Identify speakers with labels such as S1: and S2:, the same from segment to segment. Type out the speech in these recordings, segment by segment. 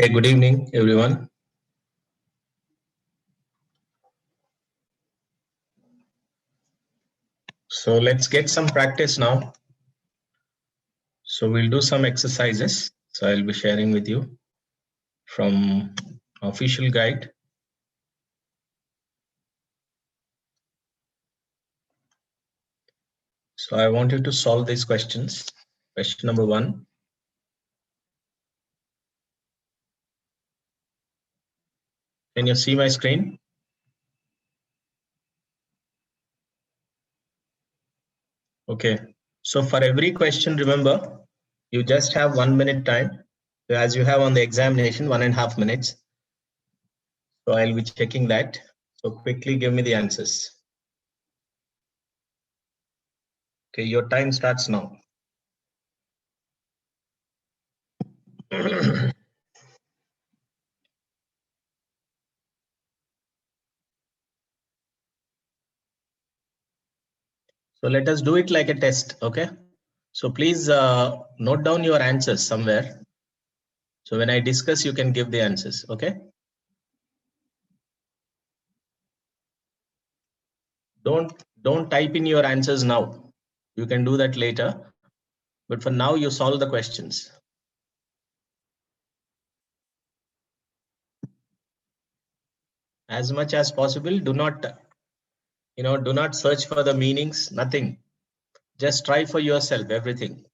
S1: Hey, good evening, everyone. So let's get some practice now. So we'll do some exercises. So I'll be sharing with you from official guide. So I want you to solve these questions. Question number 1. Can you see my screen? Okay. So for every question, remember, you just have 1 minute time. So as you have on the examination, 1.5 minutes. So I'll be checking that. So quickly give me the answers. Okay, your time starts now. So let us do it like a test, okay? So please note down your answers somewhere. So when I discuss, you can give the answers, okay? Don't type in your answers now. You can do that later. But for now, you solve the questions. As much as possible, do not search for the meanings, nothing. Just try for yourself, everything.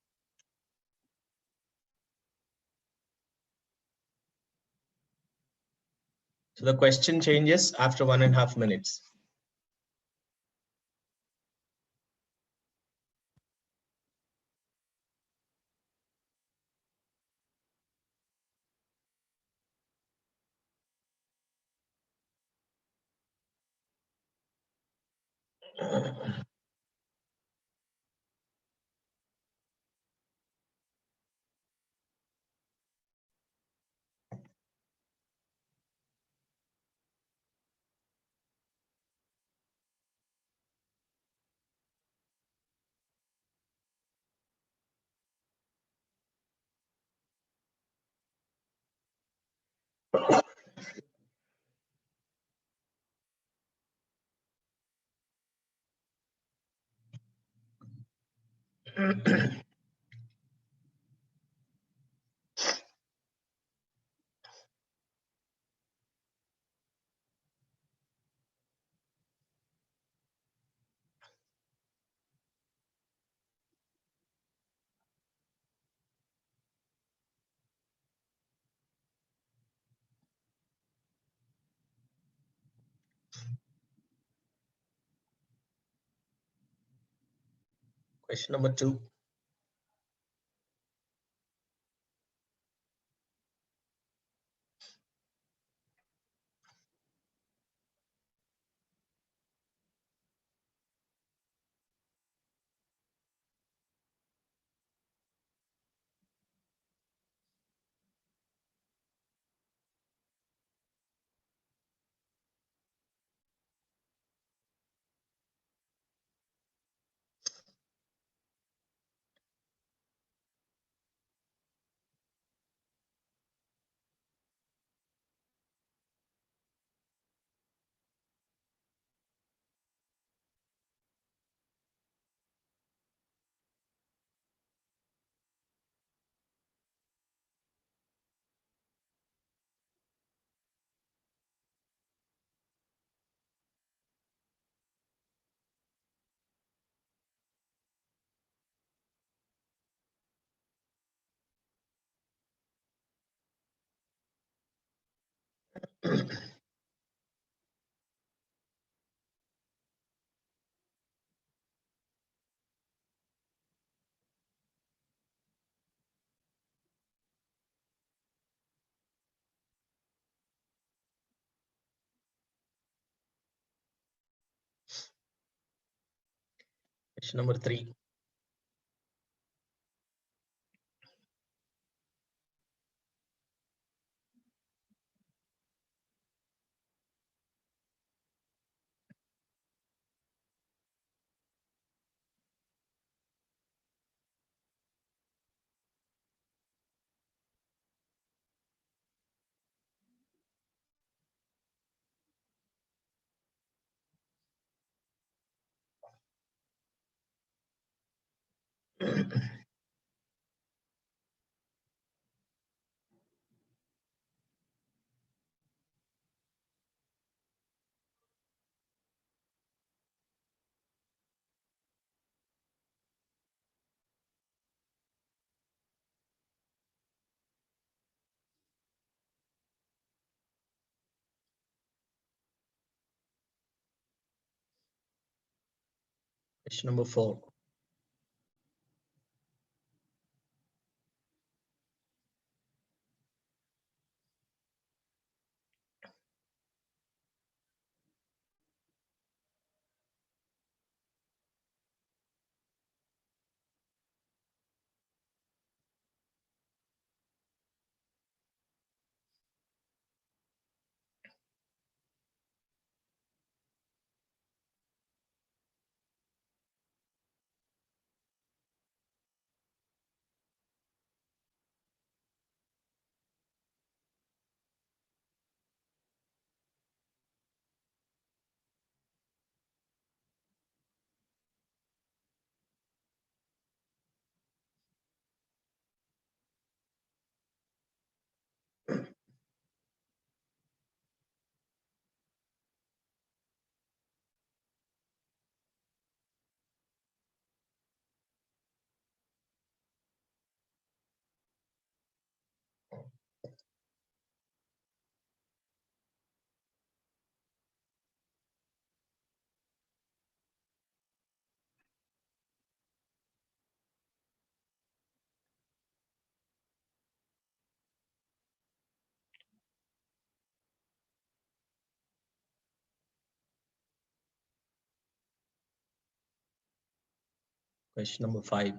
S1: So the question changes after 1.5 minutes. Question number 2. Question number 3. Question number 4. Question number 5.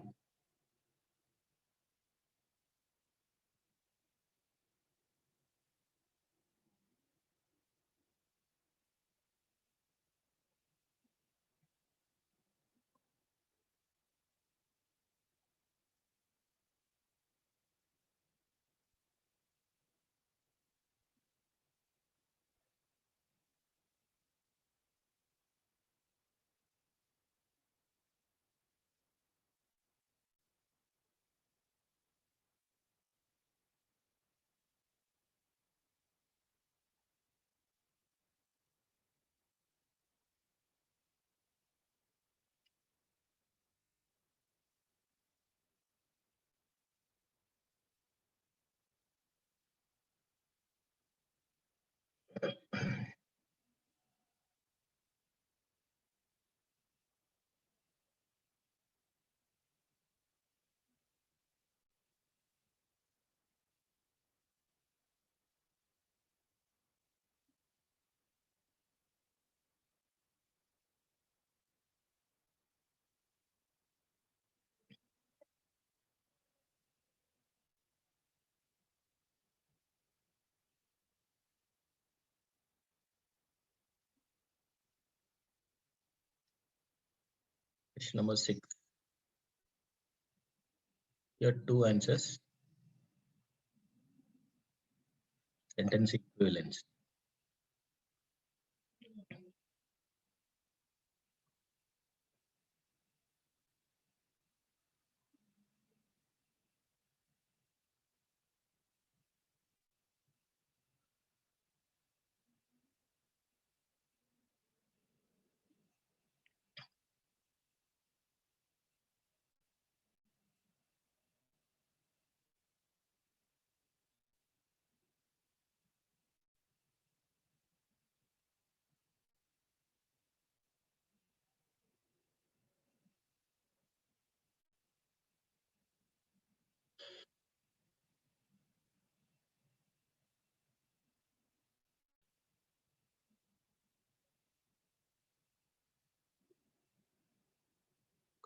S1: Question number 6. Here 2 answers. Sentence equivalence.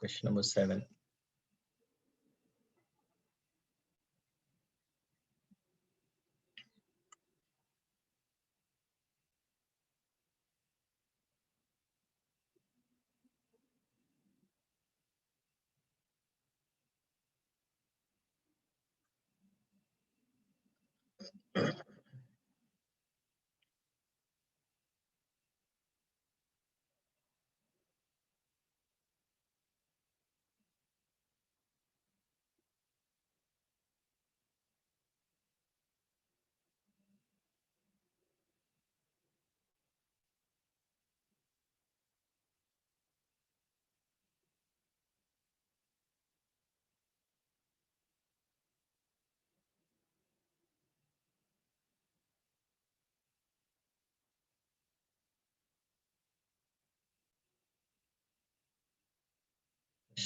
S1: Question number 7.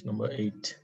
S1: Number 8.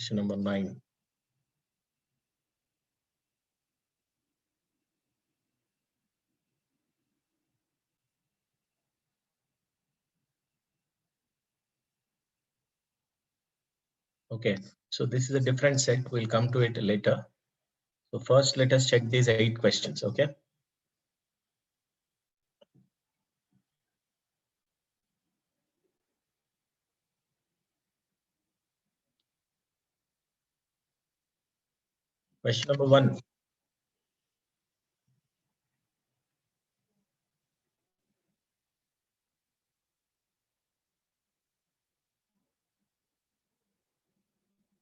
S1: Question number 9. Okay, so this is a different set. We'll come to it later. So first, let us check these 8 questions. Okay. Question number 1.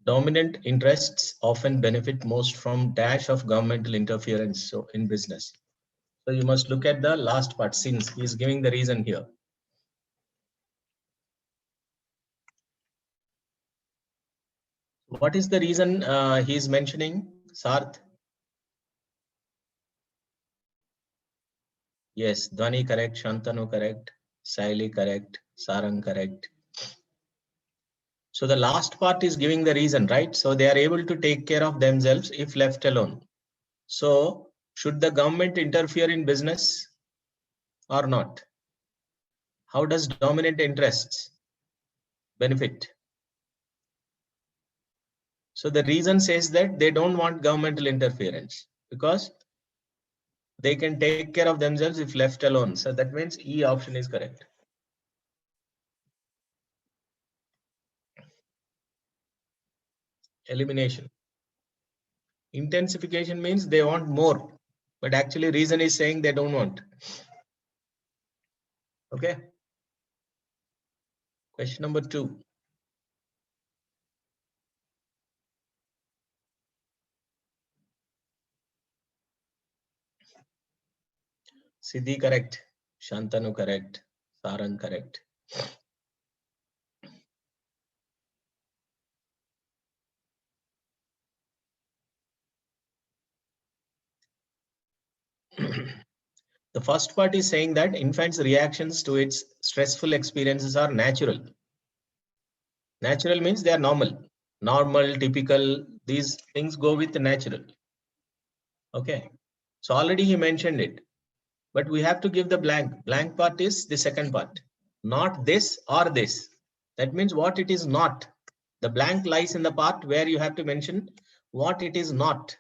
S1: Dominant interests often benefit most from dash of governmental interference so in business. So you must look at the last part since he is giving the reason here. What is the reason he is mentioning, Sarth? Yes, Dhwani correct, Shantanu correct, Saili correct, Sarang correct. So the last part is giving the reason, right? So they are able to take care of themselves if left alone. So should the government interfere in business or not? How does dominant interests benefit? So the reason says that they don't want governmental interference because they can take care of themselves if left alone. So that means E option is correct. Elimination. Intensification means they want more, but actually reason is saying they don't want. Okay. Question number 2. Siddhi correct. Shantanu correct. Sarang correct. The first part is saying that infant's reactions to its stressful experiences are natural. Natural means they are normal. Normal, typical, these things go with natural. Okay. So already he mentioned it, but we have to give the blank. Blank part is the second part. Not this or this. That means what it is not. The blank lies in the part where you have to mention what it is not.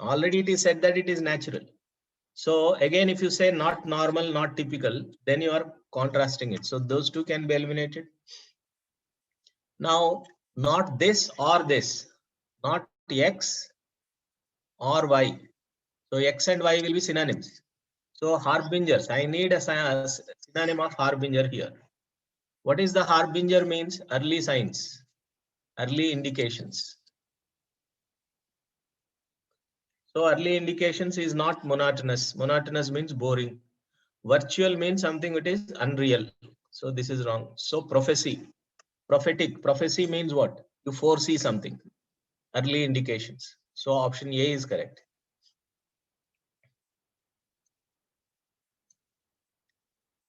S1: Already it is said that it is natural. So again, if you say not normal, not typical, then you are contrasting it. So those two can be eliminated. Now, not this or this, not X or Y. So X and Y will be synonyms. So harbingers, I need a synonym of harbinger here. What is the harbinger means? Early signs, early indications. So early indications is not monotonous. Monotonous means boring. Virtual means something that is unreal. So this is wrong. So prophecy, prophetic. Prophecy means what? You foresee something. Early indications. So option A is correct.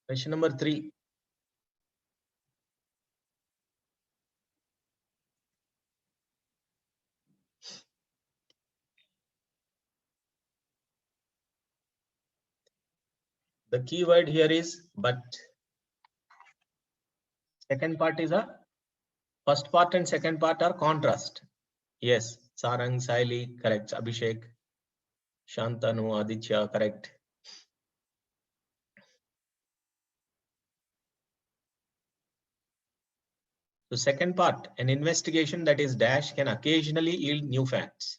S1: Question number 3. The key word here is but. Second part is a first part and second part are contrast. Yes, Sarang, Saili, correct. Abhishek, Shantanu, Aditya, correct. So second part, an investigation that is dash can occasionally yield new facts.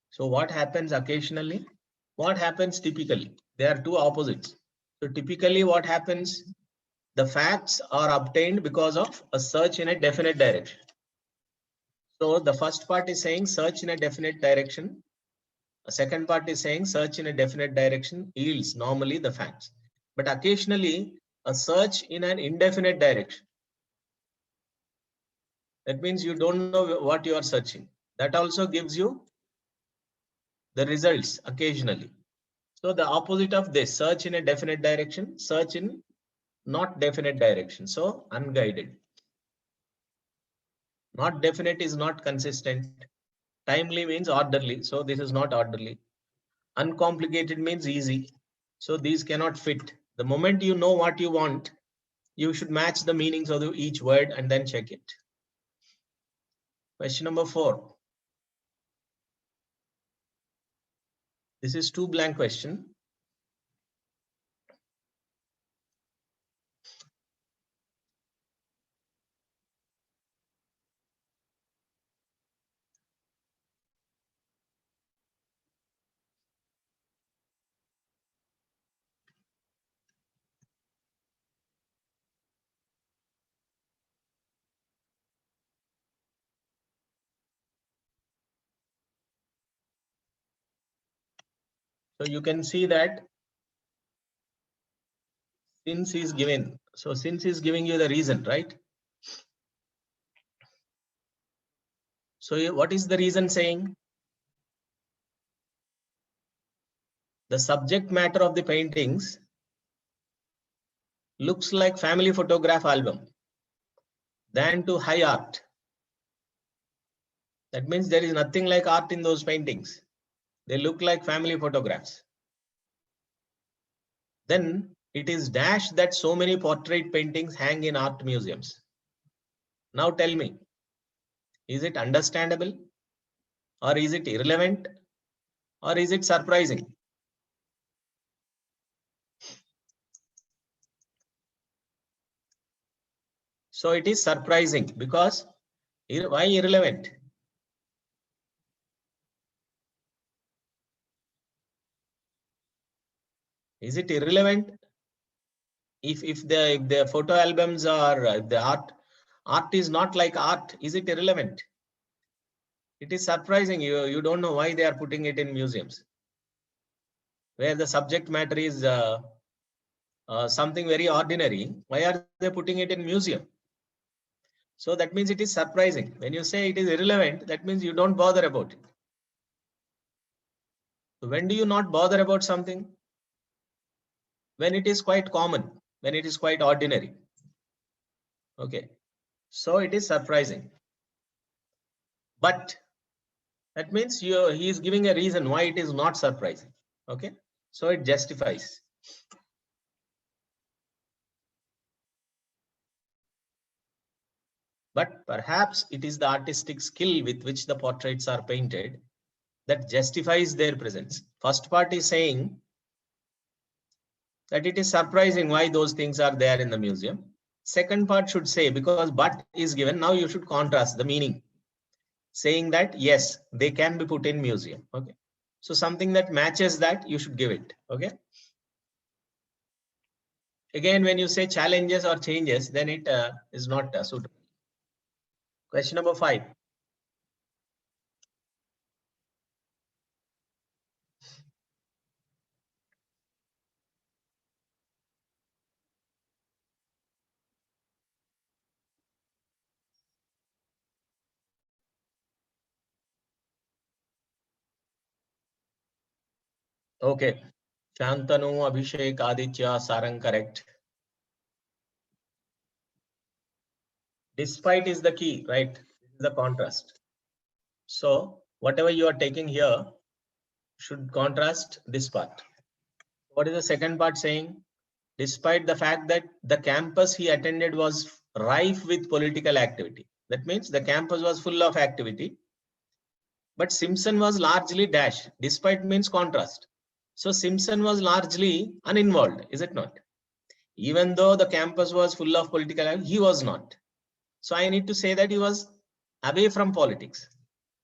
S1: So what happens occasionally? What happens typically? There are two opposites. So typically what happens? The facts are obtained because of a search in a definite direction. So the first part is saying search in a definite direction. The second part is saying search in a definite direction yields normally the facts. But occasionally a search in an indefinite direction. That means you don't know what you are searching. That also gives you the results occasionally. So the opposite of this, search in a definite direction, search in not definite direction. So unguided. Not definite is not consistent. Timely means orderly. So this is not orderly. Uncomplicated means easy. So these cannot fit. The moment you know what you want, you should match the meanings of each word and then check it. Question number 4. This is 2 blank question. So you can see that since is given. So since is giving you the reason, right? So what is the reason saying? The subject matter of the paintings looks like family photograph album than to high art. That means there is nothing like art in those paintings. They look like family photographs. Then it is dash that so many portrait paintings hang in art museums. Now tell me, is it understandable or is it irrelevant or is it surprising? So it is surprising because why irrelevant? Is it irrelevant? If the photo albums are if the art is not like art, is it irrelevant? It is surprising. You don't know why they are putting it in museums where the subject matter is something very ordinary. Why are they putting it in museum? So that means it is surprising. When you say it is irrelevant, that means you don't bother about it. So when do you not bother about something? When it is quite common, when it is quite ordinary. Okay. So it is surprising. But that means he is giving a reason why it is not surprising. Okay. So it justifies. But perhaps it is the artistic skill with which the portraits are painted that justifies their presence. First part is saying that it is surprising why those things are there in the museum. Second part should say, because but is given, now you should contrast the meaning, saying that yes, they can be put in museum. Okay. So something that matches that, you should give it. Okay. Again, when you say challenges or changes, then it is not suitable. Question number 5. Okay. Shantanu, Abhishek, Aditya, Sarang, correct. Despite is the key, right? The contrast. So whatever you are taking here should contrast this part. What is the second part saying? Despite the fact that the campus he attended was rife with political activity. That means the campus was full of activity. But Simpson was largely dash. Despite means contrast. So Simpson was largely uninvolved, is it not? Even though the campus was full of political activity, he was not. So I need to say that he was away from politics.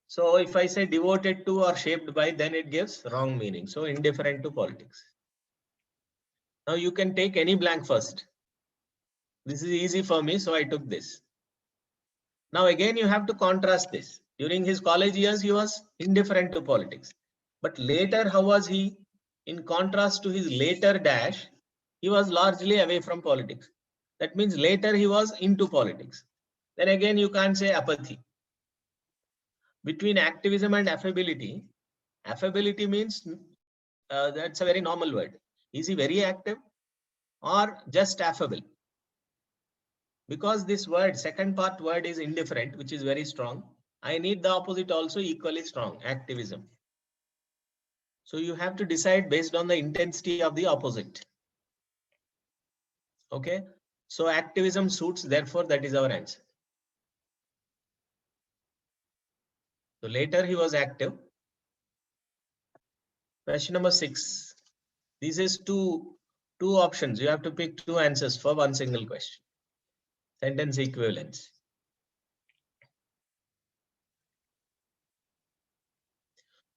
S1: So if I say devoted to or shaped by, then it gives wrong meaning. So indifferent to politics. Now you can take any blank first. This is easy for me, so I took this. Now again, you have to contrast this. During his college years, he was indifferent to politics. But later, how was he? In contrast to his later dash, he was largely away from politics. That means later he was into politics. Then again, you can't say apathy. Between activism and affability means that's a very normal word. Is he very active or just affable? Because this word, second part word is indifferent, which is very strong. I need the opposite also equally strong, activism. So you have to decide based on the intensity of the opposite. Okay. So activism suits, therefore that is our answer. So later he was active. Question number 6. This is two options. You have to pick two answers for one single question. Sentence equivalence.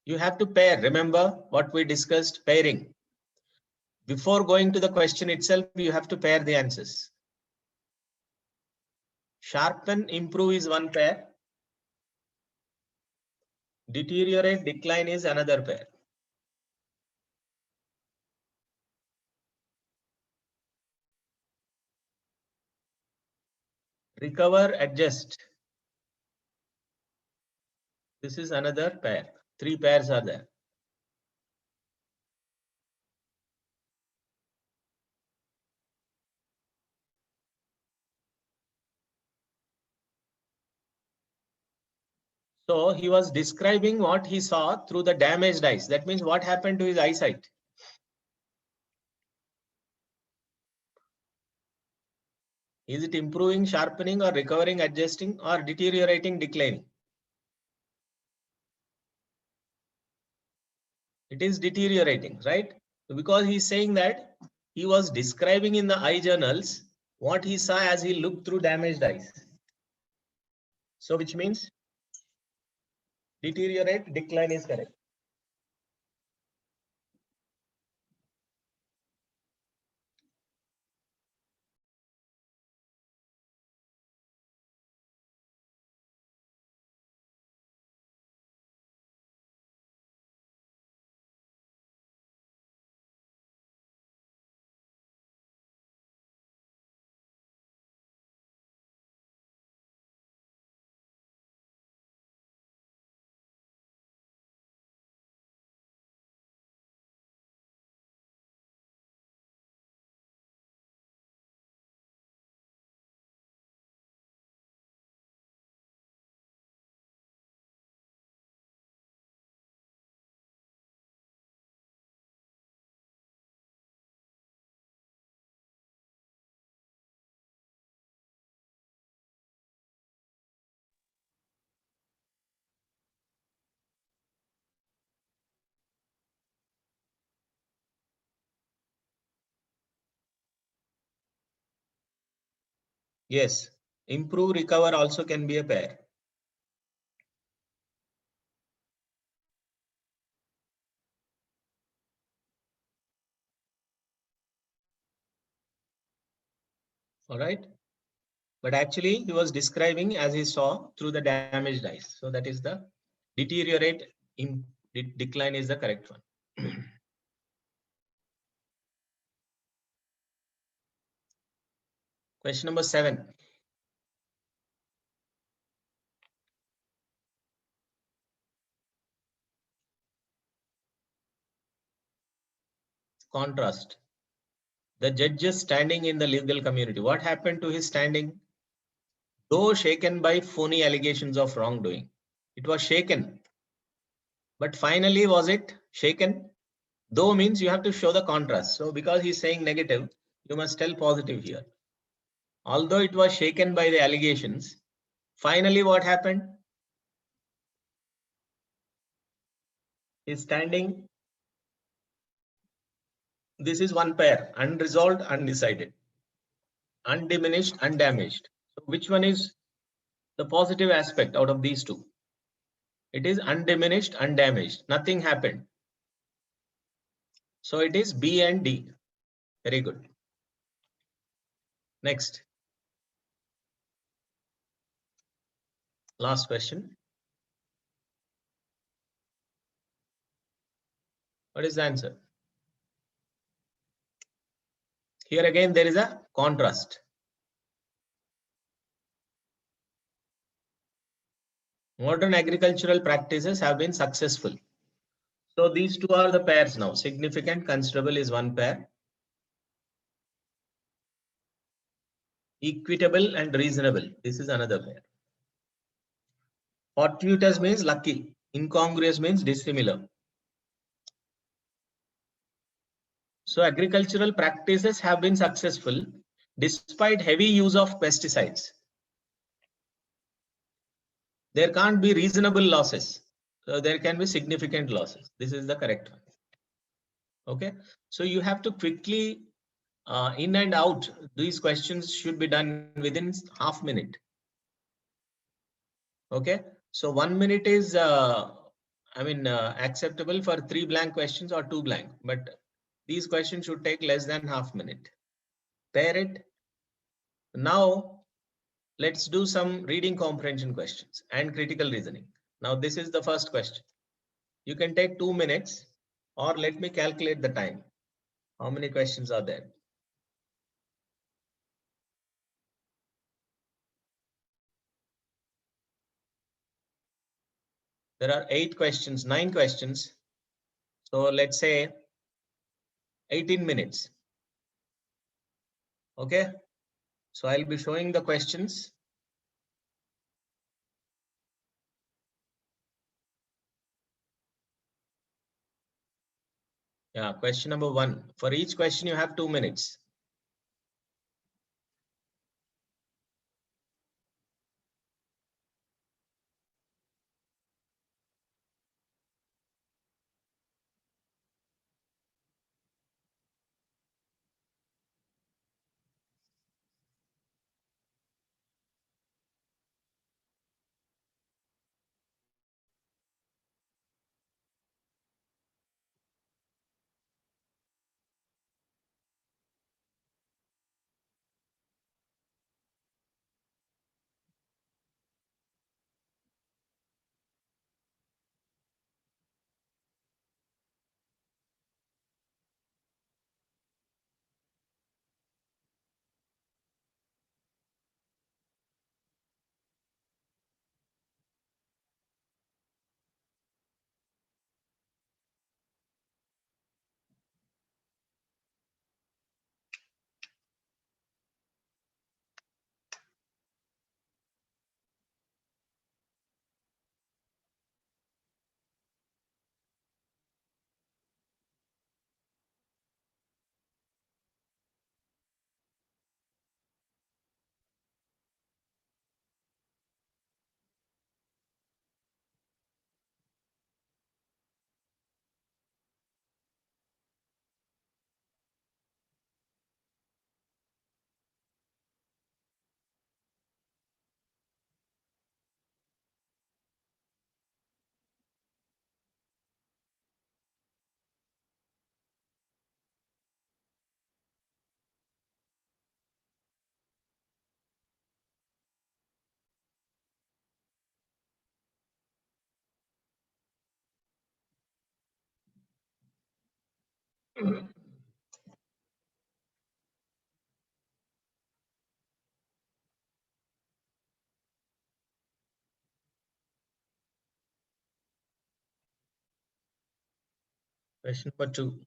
S1: You have to pair. Remember what we discussed, pairing. Before going to the question itself, you have to pair the answers. Sharpen, improve is one pair. Deteriorate, decline is another pair. Recover, adjust. This is another pair. 3 pairs are there. So he was describing what he saw through the damaged eyes. That means what happened to his eyesight. Is it improving, sharpening, or recovering, adjusting, or deteriorating, declining? It is deteriorating, right? Because he's saying that he was describing in the eye journals what he saw as he looked through damaged eyes. So which means deteriorate, decline is correct. Yes, improve, recover also can be a pair. All right. But actually he was describing as he saw through the damaged eyes. So that is the deteriorate, decline is the correct one. Question number 7. Contrast. The judges standing in the legal community. What happened to his standing? Though shaken by phony allegations of wrongdoing. It was shaken. But finally, was it shaken? Though means you have to show the contrast. So because he's saying negative, you must tell positive here. Although it was shaken by the allegations, finally what happened? is standing. This is one pair, unresolved, undecided, undiminished, undamaged. So which one is the positive aspect out of these two? It is undiminished, undamaged. Nothing happened. So it is B and D. Very good. Next. Last question. What is the answer? Here again, there is a contrast. Modern agricultural practices have been successful. So these two are the pairs now. Significant, considerable is one pair. Equitable and reasonable. This is another pair. Fortuitous means lucky. Incongruous means dissimilar. So agricultural practices have been successful despite heavy use of pesticides. There can't be reasonable losses. So there can be significant losses. This is the correct one. Okay. So you have to quickly in and out. These questions should be done within half minute. Okay. So 1 minute is, acceptable for 3 blank questions or 2 blank, but these questions should take less than half minute. Pair it. Now let's do some reading comprehension questions and critical reasoning. Now this is the first question. You can take 2 minutes, or let me calculate the time. How many questions are there? There are 8 questions, 9 questions. So let's say 18 minutes. Okay. So I'll be showing the questions. Yeah, question number 1. For each question, you have 2 minutes. Question number 2.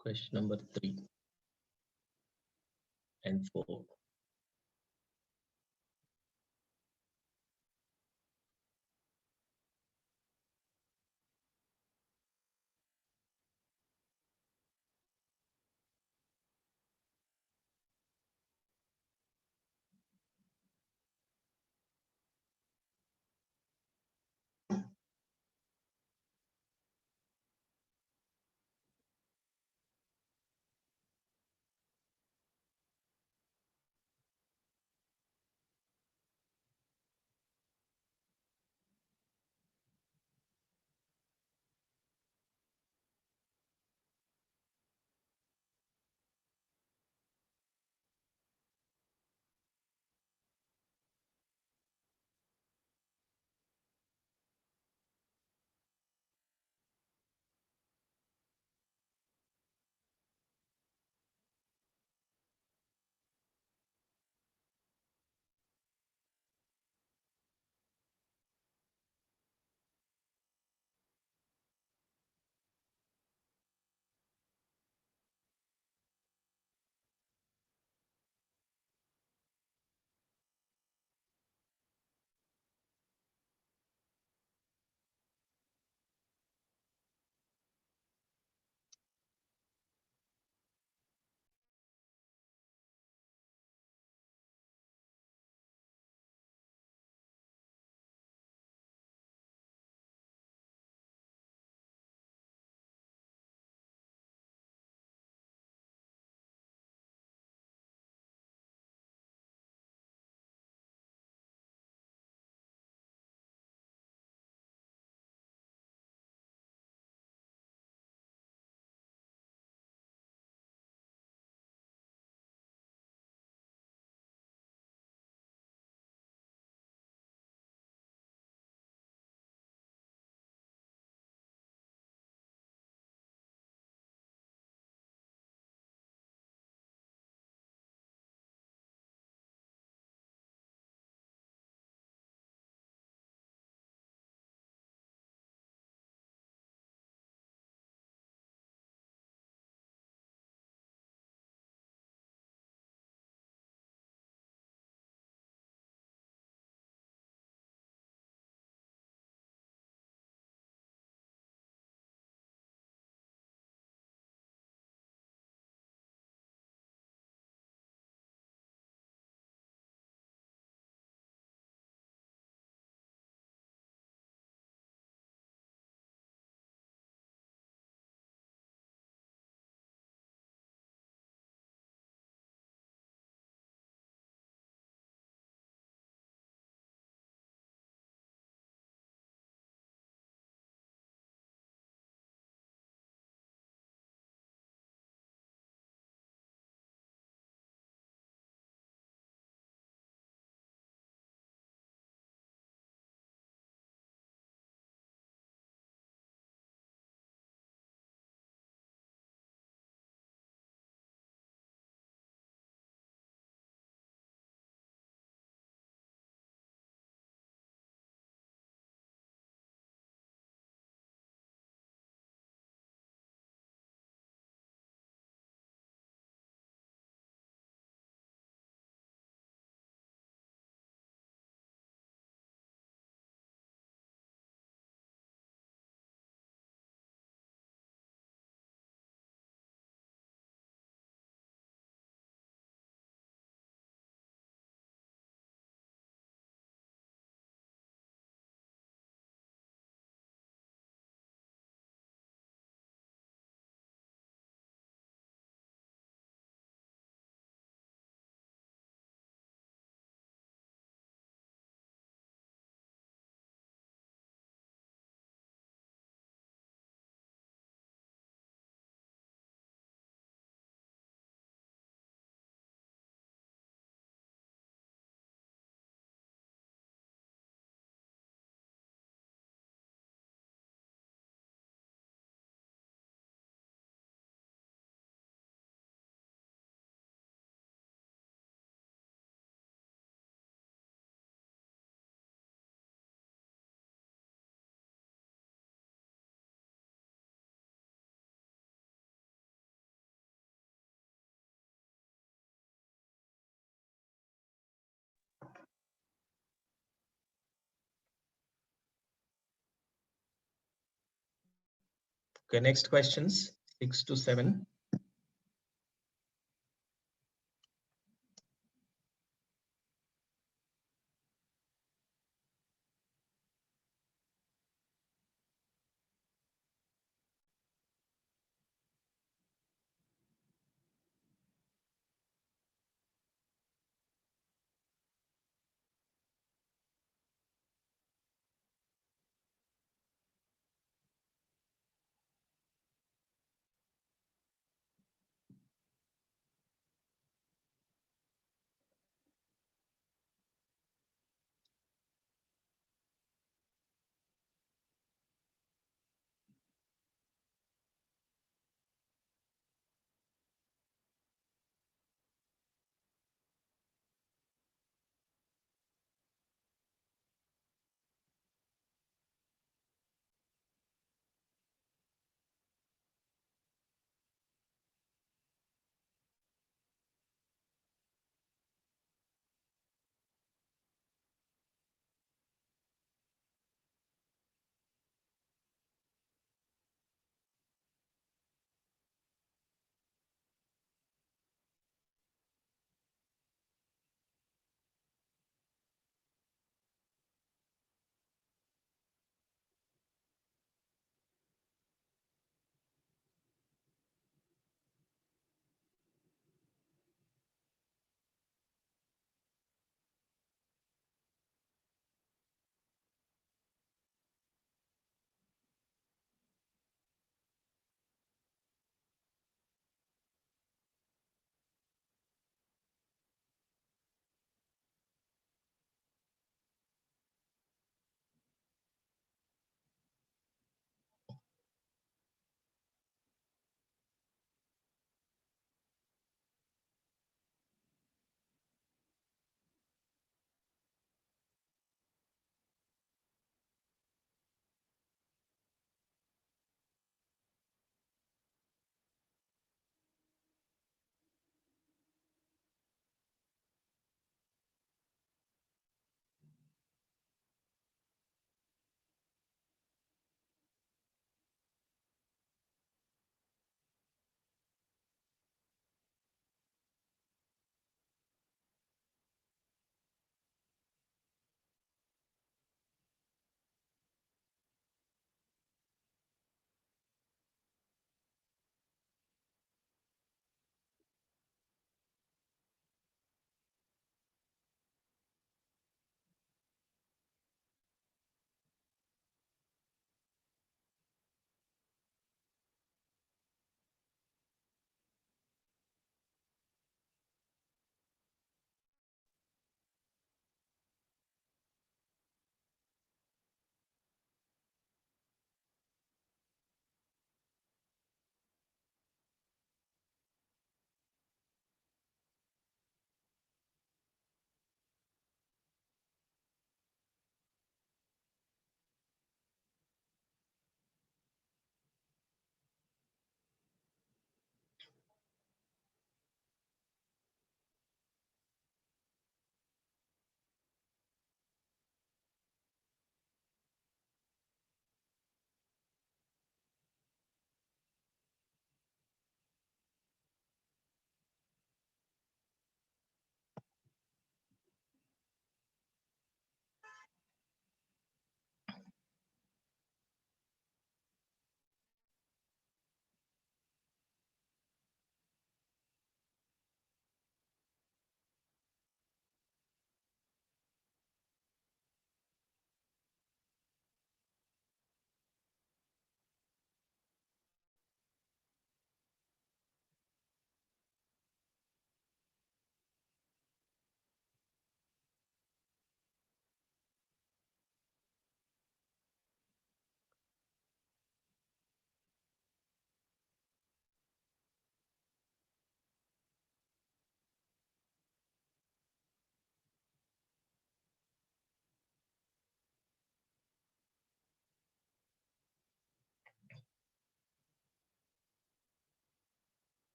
S1: Question number 3 and 4. Okay, next questions, 6 to 7.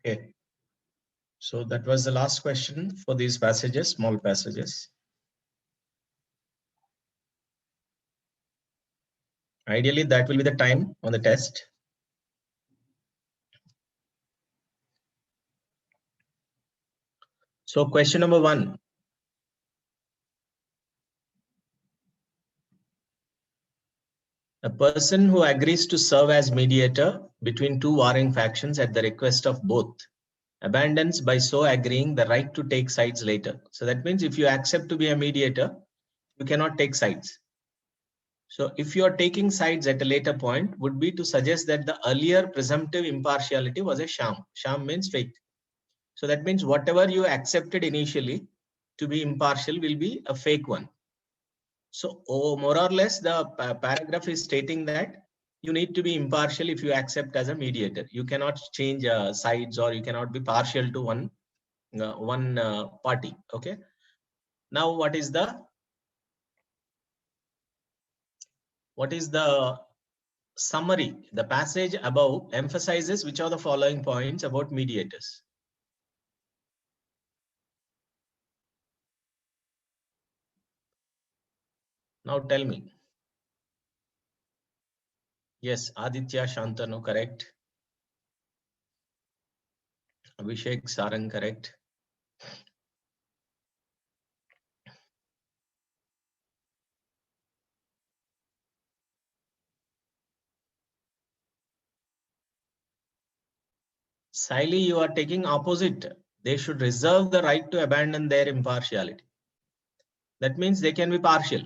S1: Okay. So that was the last question for these passages, small passages. Ideally, that will be the time on the test. So question number 1. A person who agrees to serve as mediator between two warring factions at the request of both abandons by so agreeing the right to take sides later. So that means if you accept to be a mediator, you cannot take sides. So if you are taking sides at a later point, would be to suggest that the earlier presumptive impartiality was a sham. Sham means fake. So that means whatever you accepted initially to be impartial will be a fake one. So more or less the paragraph is stating that you need to be impartial if you accept as a mediator. You cannot change sides, or you cannot be partial to one party. Okay. Now what is the summary? The passage above emphasizes which are the following points about mediators. Now tell me. Yes, Aditya Shantanu, correct. Abhishek Sarang, correct. Siley, you are taking opposite. They should reserve the right to abandon their impartiality. That means they can be partial.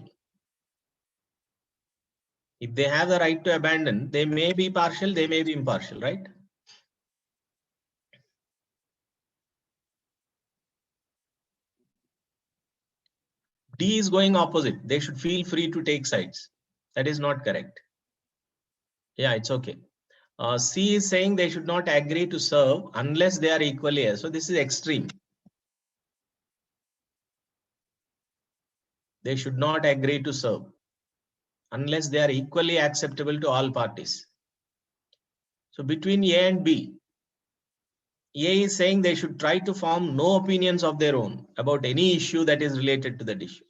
S1: If they have the right to abandon, they may be partial, they may be impartial, right? D is going opposite. They should feel free to take sides. That is not correct. Yeah, it's okay. C is saying they should not agree to serve unless they are equally. So this is extreme. They should not agree to serve unless they are equally acceptable to all parties. So between A and B, A is saying they should try to form no opinions of their own about any issue that is related to that issue.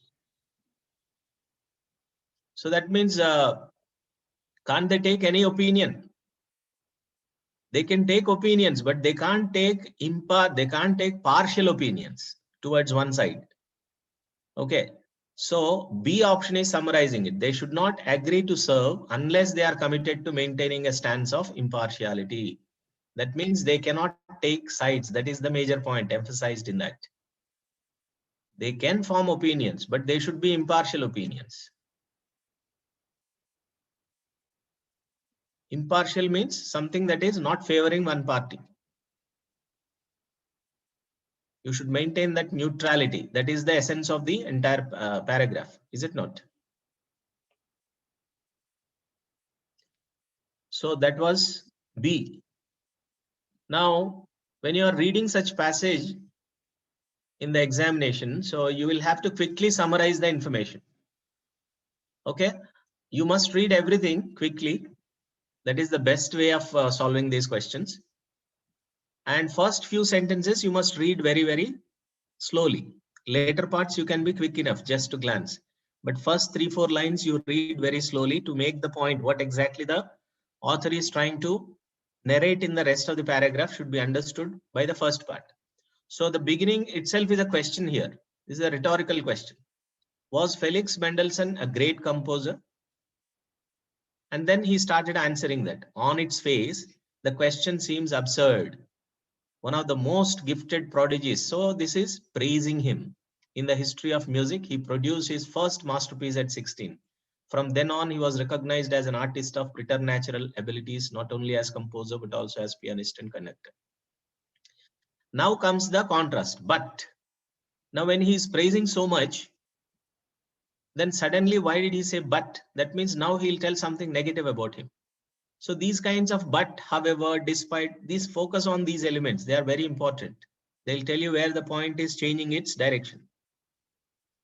S1: So that means can't they take any opinion? They can take opinions, but they can't take partial opinions towards one side. Okay. So B option is summarizing it. They should not agree to serve unless they are committed to maintaining a stance of impartiality. That means they cannot take sides. That is the major point emphasized in that. They can form opinions, but they should be impartial opinions. Impartial means something that is not favoring one party. You should maintain that neutrality. That is the essence of the entire paragraph, is it not? So that was B. Now, when you are reading such passage in the examination, so you will have to quickly summarize the information. Okay, you must read everything quickly. That is the best way of solving these questions. And first few sentences you must read very, very slowly. Later parts you can be quick enough just to glance. But first 3-4 lines you read very slowly to make the point what exactly the author is trying to narrate in the rest of the paragraph should be understood by the first part. So the beginning itself is a question here. This is a rhetorical question. Was Felix Mendelssohn a great composer? And then he started answering that. On its face, the question seems absurd. One of the most gifted prodigies. So this is praising him. In the history of music, he produced his first masterpiece at 16. From then on, he was recognized as an artist of preternatural abilities, not only as composer, but also as pianist and conductor. Now comes the contrast. But now when he is praising so much, then suddenly why did he say but? That means now he'll tell something negative about him. So these kinds of but, however, despite these focus on these elements, they are very important. They'll tell you where the point is changing its direction.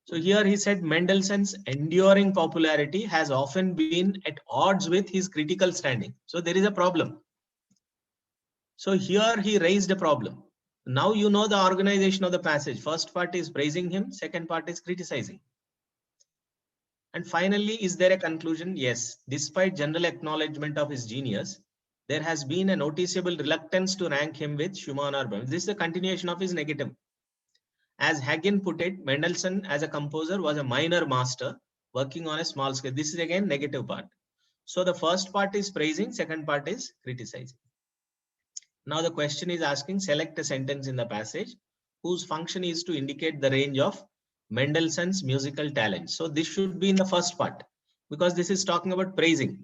S1: So here he said Mendelssohn's enduring popularity has often been at odds with his critical standing. So there is a problem. So here he raised a problem. Now you know the organization of the passage. First part is praising him, second part is criticizing. And finally, is there a conclusion? Yes. Despite general acknowledgement of his genius, there has been a noticeable reluctance to rank him with Schumann or Brahms. This is a continuation of his negative. As Hagen put it, Mendelssohn as a composer was a minor master working on a small scale. This is again negative part. So the first part is praising, second part is criticizing. Now the question is asking, select a sentence in the passage whose function is to indicate the range of Mendelssohn's musical talent. So this should be in the first part because this is talking about praising.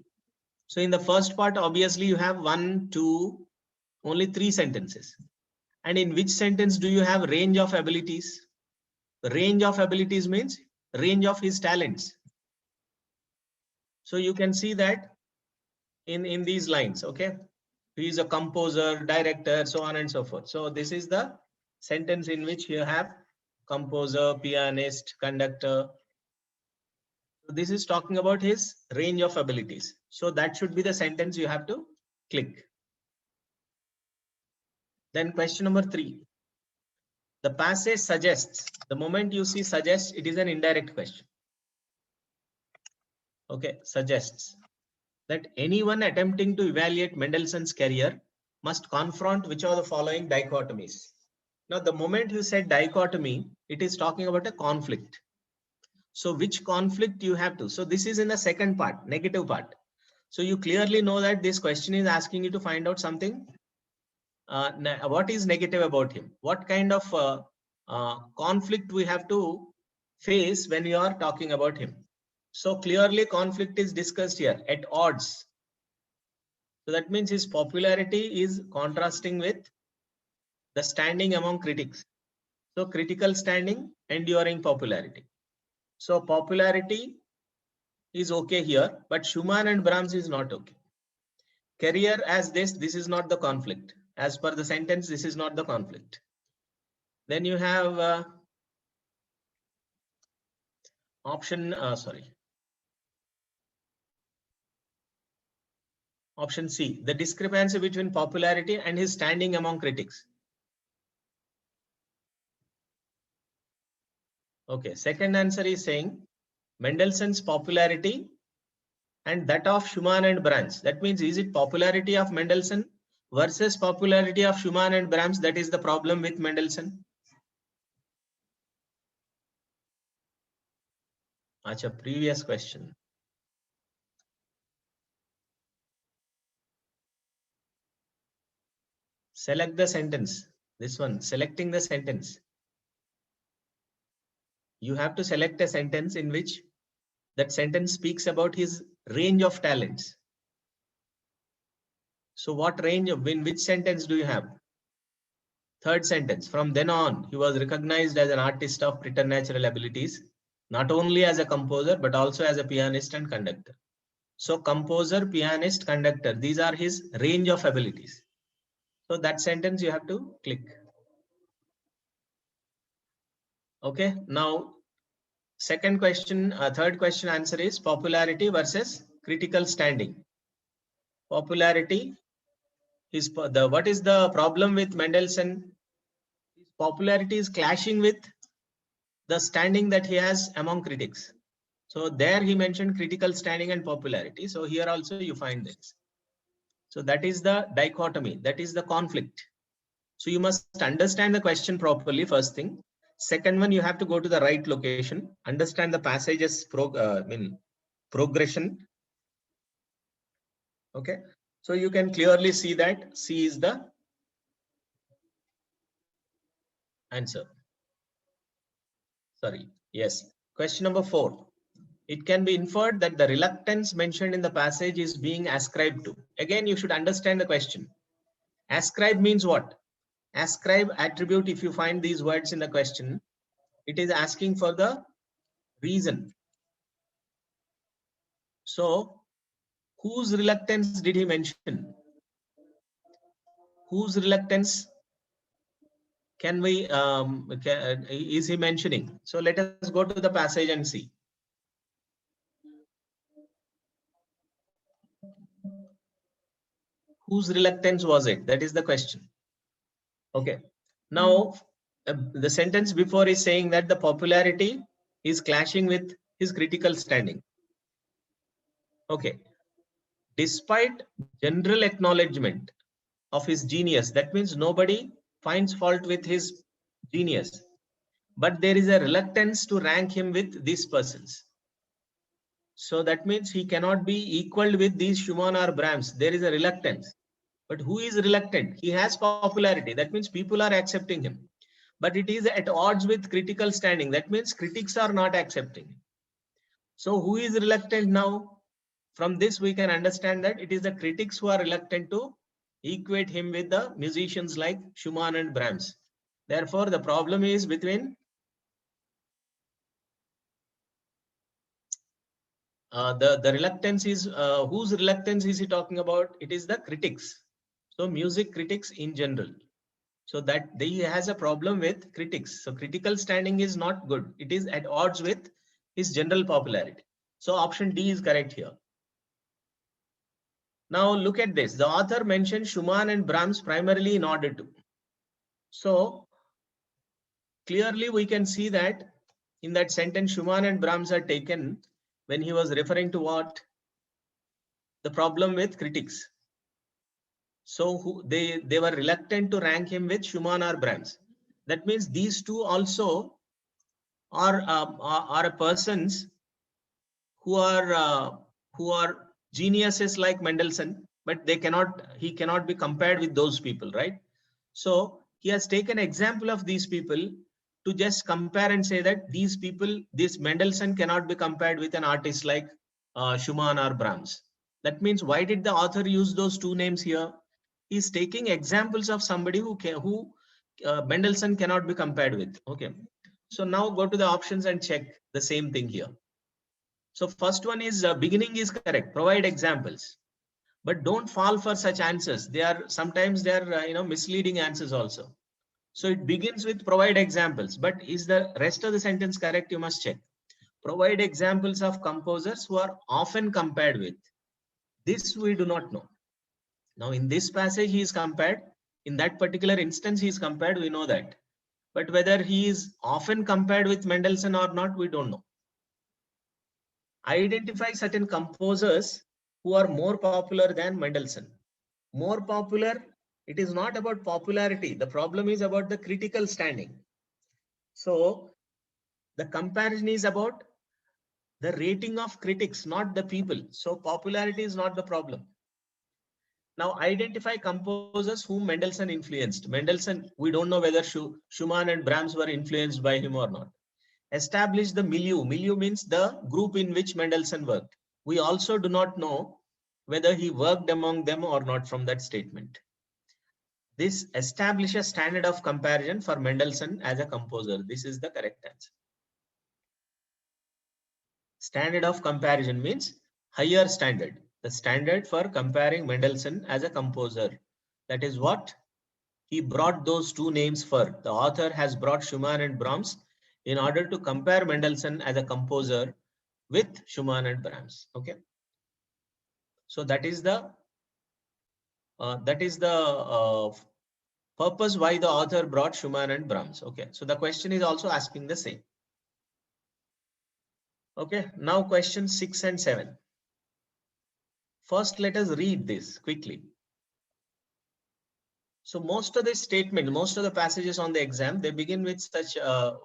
S1: So in the first part, obviously you have 1, 2, only 3 sentences. And in which sentence do you have range of abilities? The range of abilities means range of his talents. So you can see that in these lines, okay? He is a composer, director, so on and so forth. So this is the sentence in which you have composer, pianist, conductor. So this is talking about his range of abilities. So that should be the sentence you have to click. Then question number 3. The passage suggests. The moment you see suggests, it is an indirect question. Okay, suggests that anyone attempting to evaluate Mendelssohn's career must confront which of the following dichotomies. Now, the moment you said dichotomy, it is talking about a conflict. So which conflict you have to? So this is in the second part, negative part. So you clearly know that this question is asking you to find out something. What is negative about him? What kind of conflict we have to face when you are talking about him? So clearly conflict is discussed here, at odds. So that means his popularity is contrasting with the standing among critics. So critical standing, enduring popularity. So popularity is okay here, but Schumann and Brahms is not okay. Career as this is not the conflict. As per the sentence, this is not the conflict. Then you have option C, the discrepancy between popularity and his standing among critics. Okay, second answer is saying Mendelssohn's popularity and that of Schumann and Brahms. That means, is it popularity of Mendelssohn versus popularity of Schumann and Brahms? That is the problem with Mendelssohn. Acha, previous question. Select the sentence. This one, selecting the sentence. You have to select a sentence in which that sentence speaks about his range of talents. So what range of, in which sentence do you have? Third sentence. From then on, he was recognized as an artist of preternatural abilities, not only as a composer, but also as a pianist and conductor. So composer, pianist, conductor, these are his range of abilities. So that sentence you have to click. Okay, now second question, third question answer is popularity versus critical standing. Popularity is what is the problem with Mendelssohn? His popularity is clashing with the standing that he has among critics. So there he mentioned critical standing and popularity. So here also you find this. So that is the dichotomy, that is the conflict. So you must understand the question properly, first thing. Second one, you have to go to the right location, understand the passage's progression. Okay. So you can clearly see that C is the answer. Sorry. Yes. Question number 4. It can be inferred that the reluctance mentioned in the passage is being ascribed to. Again, you should understand the question. Ascribe means what? Ascribe, attribute, if you find these words in the question, it is asking for the reason. So, whose reluctance did he mention? Whose reluctance is he mentioning? So let us go to the passage and see. Whose reluctance was it? That is the question. Okay. Now, the sentence before is saying that the popularity is clashing with his critical standing. Okay. Despite general acknowledgement of his genius, that means nobody finds fault with his genius, but there is a reluctance to rank him with these persons. So that means he cannot be equaled with these Schumann or Brahms. There is a reluctance. But who is reluctant? He has popularity. That means people are accepting him. But it is at odds with critical standing. That means critics are not accepting. So who is reluctant now? From this, we can understand that it is the critics who are reluctant to equate him with the musicians like Schumann and Brahms. Therefore, the problem is between the reluctance is whose reluctance is he talking about? It is the critics. So music critics in general. So that he has a problem with critics. So critical standing is not good. It is at odds with his general popularity. So option D is correct here. Now look at this. The author mentioned Schumann and Brahms primarily in order to. So clearly we can see that in that sentence Schumann and Brahms are taken when he was referring to what? The problem with critics. So they were reluctant to rank him with Schumann or Brahms. That means these two also are persons who are geniuses like Mendelssohn, but he cannot be compared with those people, right? So he has taken example of these people to just compare and say that these people, this Mendelssohn cannot be compared with an artist like Schumann or Brahms. That means why did the author use those two names here? He's taking examples of somebody who Mendelssohn cannot be compared with. Okay. So now go to the options and check the same thing here. So first one is beginning is correct. Provide examples, but don't fall for such answers. Sometimes they are misleading answers also. So it begins with provide examples, but is the rest of the sentence correct? You must check. Provide examples of composers who are often compared with. This we do not know. Now in this passage he is compared. In that particular instance he is compared. We know that. But whether he is often compared with Mendelssohn or not, we don't know. Identify certain composers who are more popular than Mendelssohn. More popular, it is not about popularity. The problem is about the critical standing. So the comparison is about the rating of critics, not the people. So popularity is not the problem. Now identify composers whom Mendelssohn influenced. Mendelssohn, we don't know whether Schumann and Brahms were influenced by him or not. Establish the milieu. Milieu means the group in which Mendelssohn worked. We also do not know whether he worked among them or not from that statement. This establishes standard of comparison for Mendelssohn as a composer. This is the correct answer. Standard of comparison means higher standard. The standard for comparing Mendelssohn as a composer. That is what he brought those two names for. The author has brought Schumann and Brahms in order to compare Mendelssohn as a composer with Schumann and Brahms. Okay. So that is the purpose why the author brought Schumann and Brahms. Okay. So the question is also asking the same. Okay. Now questions 6 and 7. First, let us read this quickly. So most of the statement, most of the passages on the exam, they begin with such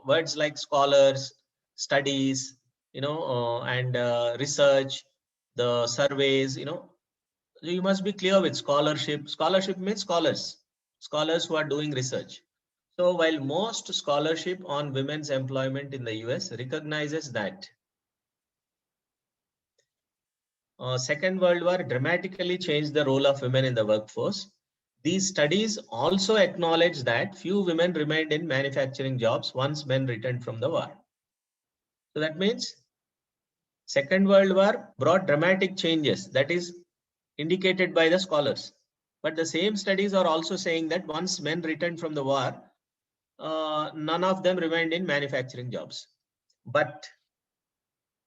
S1: words like scholars, studies, and research, the surveys, you must be clear with scholarship. Scholarship means scholars who are doing research. So while most scholarship on women's employment in the US recognizes that Second World War dramatically changed the role of women in the workforce, these studies also acknowledge that few women remained in manufacturing jobs once men returned from the war. So that means Second World War brought dramatic changes, that is indicated by the scholars. But the same studies are also saying that once men returned from the war, none of them remained in manufacturing jobs.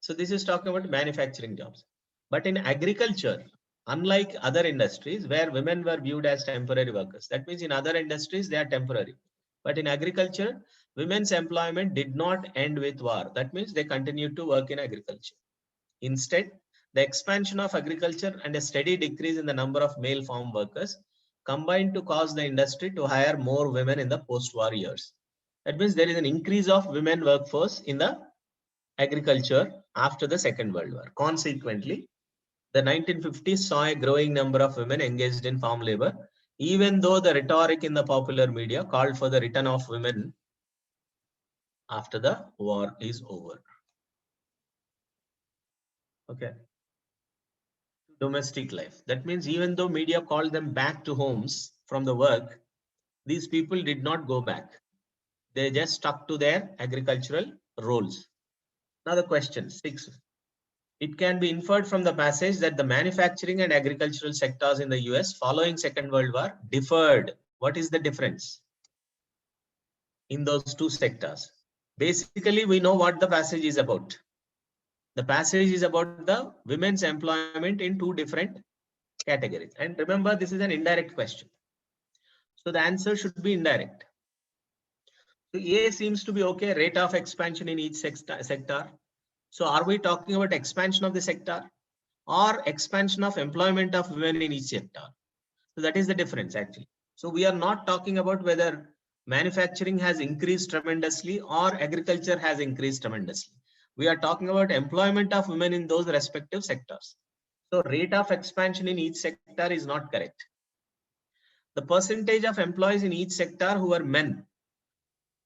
S1: So this is talking about manufacturing jobs. But in agriculture, Unlike other industries where women were viewed as temporary workers. That means in other industries, they are temporary. But in agriculture, women's employment did not end with war. That means they continued to work in agriculture. Instead, the expansion of agriculture and a steady decrease in the number of male farm workers combined to cause the industry to hire more women in the post-war years. That means there is an increase of women workforce in the agriculture after the Second World War. Consequently, the 1950s saw a growing number of women engaged in farm labor, even though the rhetoric in the popular media called for the return of women after the war is over. Okay. Domestic life. That means even though media called them back to homes from the work, these people did not go back. They just stuck to their agricultural roles. Now the question 6. It can be inferred from the passage that the manufacturing and agricultural sectors in the US following Second World War differed. What is the difference in those two sectors? Basically, we know what the passage is about. The passage is about the women's employment in two different categories. And remember, this is an indirect question. So the answer should be indirect. So A seems to be okay, rate of expansion in each sector. So are we talking about expansion of the sector or expansion of employment of women in each sector? So that is the difference actually. So we are not talking about whether manufacturing has increased tremendously or agriculture has increased tremendously. We are talking about employment of women in those respective sectors. So rate of expansion in each sector is not correct. The percentage of employees in each sector who are men.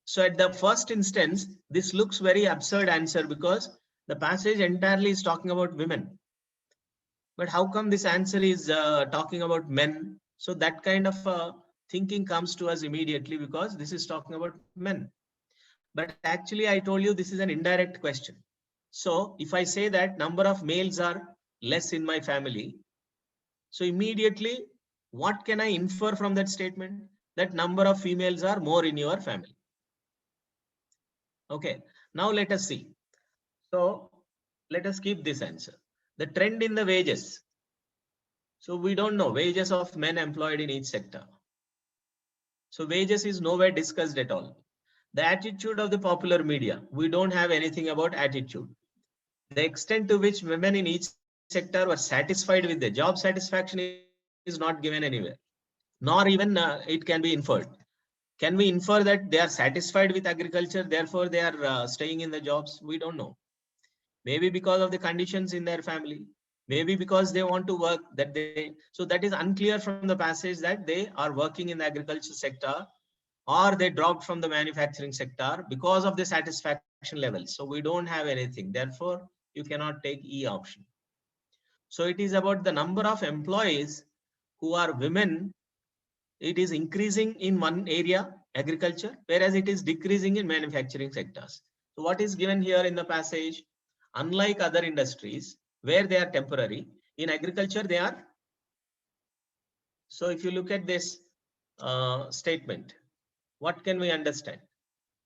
S1: So at the first instance, this looks very absurd answer because the passage entirely is talking about women. But how come this answer is talking about men? So that kind of thinking comes to us immediately because this is talking about men. But actually, I told you this is an indirect question. So if I say that number of males are less in my family, so immediately, what can I infer from that statement? That number of females are more in your family. Okay, now let us see. So let us keep this answer. The trend in the wages. So we don't know wages of men employed in each sector. So wages is nowhere discussed at all. The attitude of the popular media. We don't have anything about attitude. The extent to which women in each sector were satisfied with their job satisfaction is not given anywhere. Nor even it can be inferred. Can we infer that they are satisfied with agriculture, therefore they are staying in the jobs? We don't know. Maybe because of the conditions in their family, maybe because they want to work so that is unclear from the passage that they are working in the agriculture sector or they dropped from the manufacturing sector because of the satisfaction level. So we don't have anything, therefore you cannot take E option. So it is about the number of employees who are women. It is increasing in one area, agriculture, whereas it is decreasing in manufacturing sectors. So what is given here in the passage? Unlike other industries where they are temporary, in agriculture they are. So if you look at this statement, what can we understand?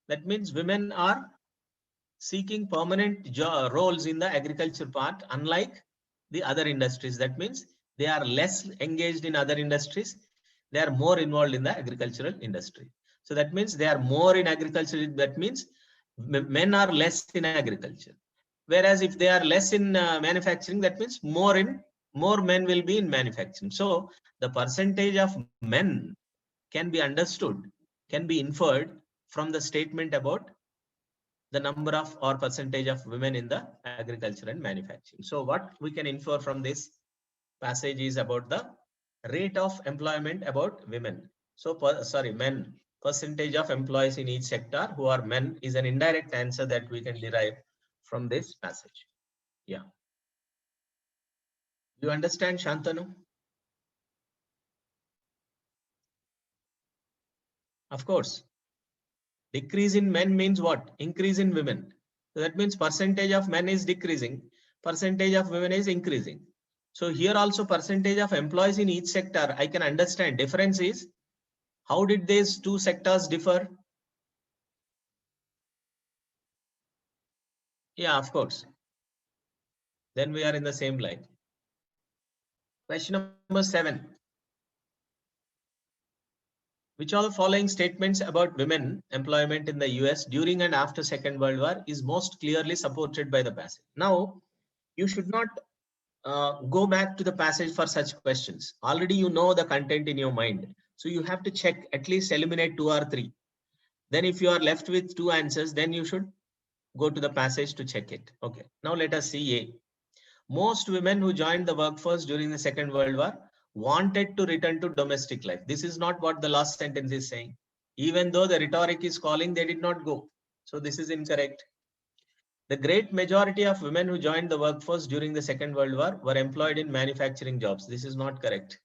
S1: That means women are seeking permanent roles in the agriculture part, unlike the other industries. That means they are less engaged in other industries. They are more involved in the agricultural industry. So that means they are more in agriculture. That means men are less in agriculture. Whereas if they are less in manufacturing, that means more men will be in manufacturing. So the percentage of men can be understood, can be inferred from the statement about the number of or percentage of women in the agriculture and manufacturing. So what we can infer from this passage is about the rate of employment about women. So men, percentage of employees in each sector who are men is an indirect answer that we can derive from this passage. Yeah. You understand, Shantanu? Of course. Decrease in men means what? Increase in women. So that means percentage of men is decreasing, percentage of women is increasing. So here also percentage of employees in each sector, I can understand. Difference is, how did these two sectors differ? Yeah, of course. Then we are in the same line. Question number 7. Which of the following statements about women employment in the US during and after Second World War is most clearly supported by the passage? Now, you should not go back to the passage for such questions. Already you know the content in your mind. So you have to check, at least eliminate 2 or 3. Then if you are left with 2 answers, then you should go to the passage to check it. Okay. Now let us see A. Most women who joined the workforce during the Second World War wanted to return to domestic life. This is not what the last sentence is saying. Even though the rhetoric is calling, they did not go. So this is incorrect. The great majority of women who joined the workforce during the Second World War were employed in manufacturing jobs. This is not correct.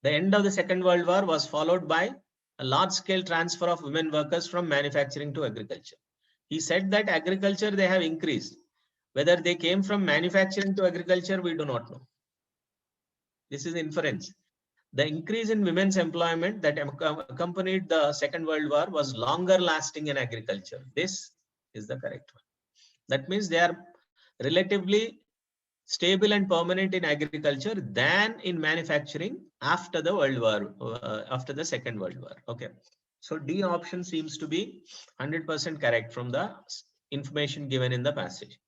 S1: The end of the Second World War was followed by a large-scale transfer of women workers from manufacturing to agriculture. He said that agriculture, they have increased. Whether they came from manufacturing to agriculture, we do not know. This is inference. The increase in women's employment that accompanied the Second World War was longer lasting in agriculture. This is the correct one. That means they are relatively stable and permanent in agriculture than in manufacturing after the World War, after the Second World War. Okay. So D option seems to be 100% correct from the information given in the passage.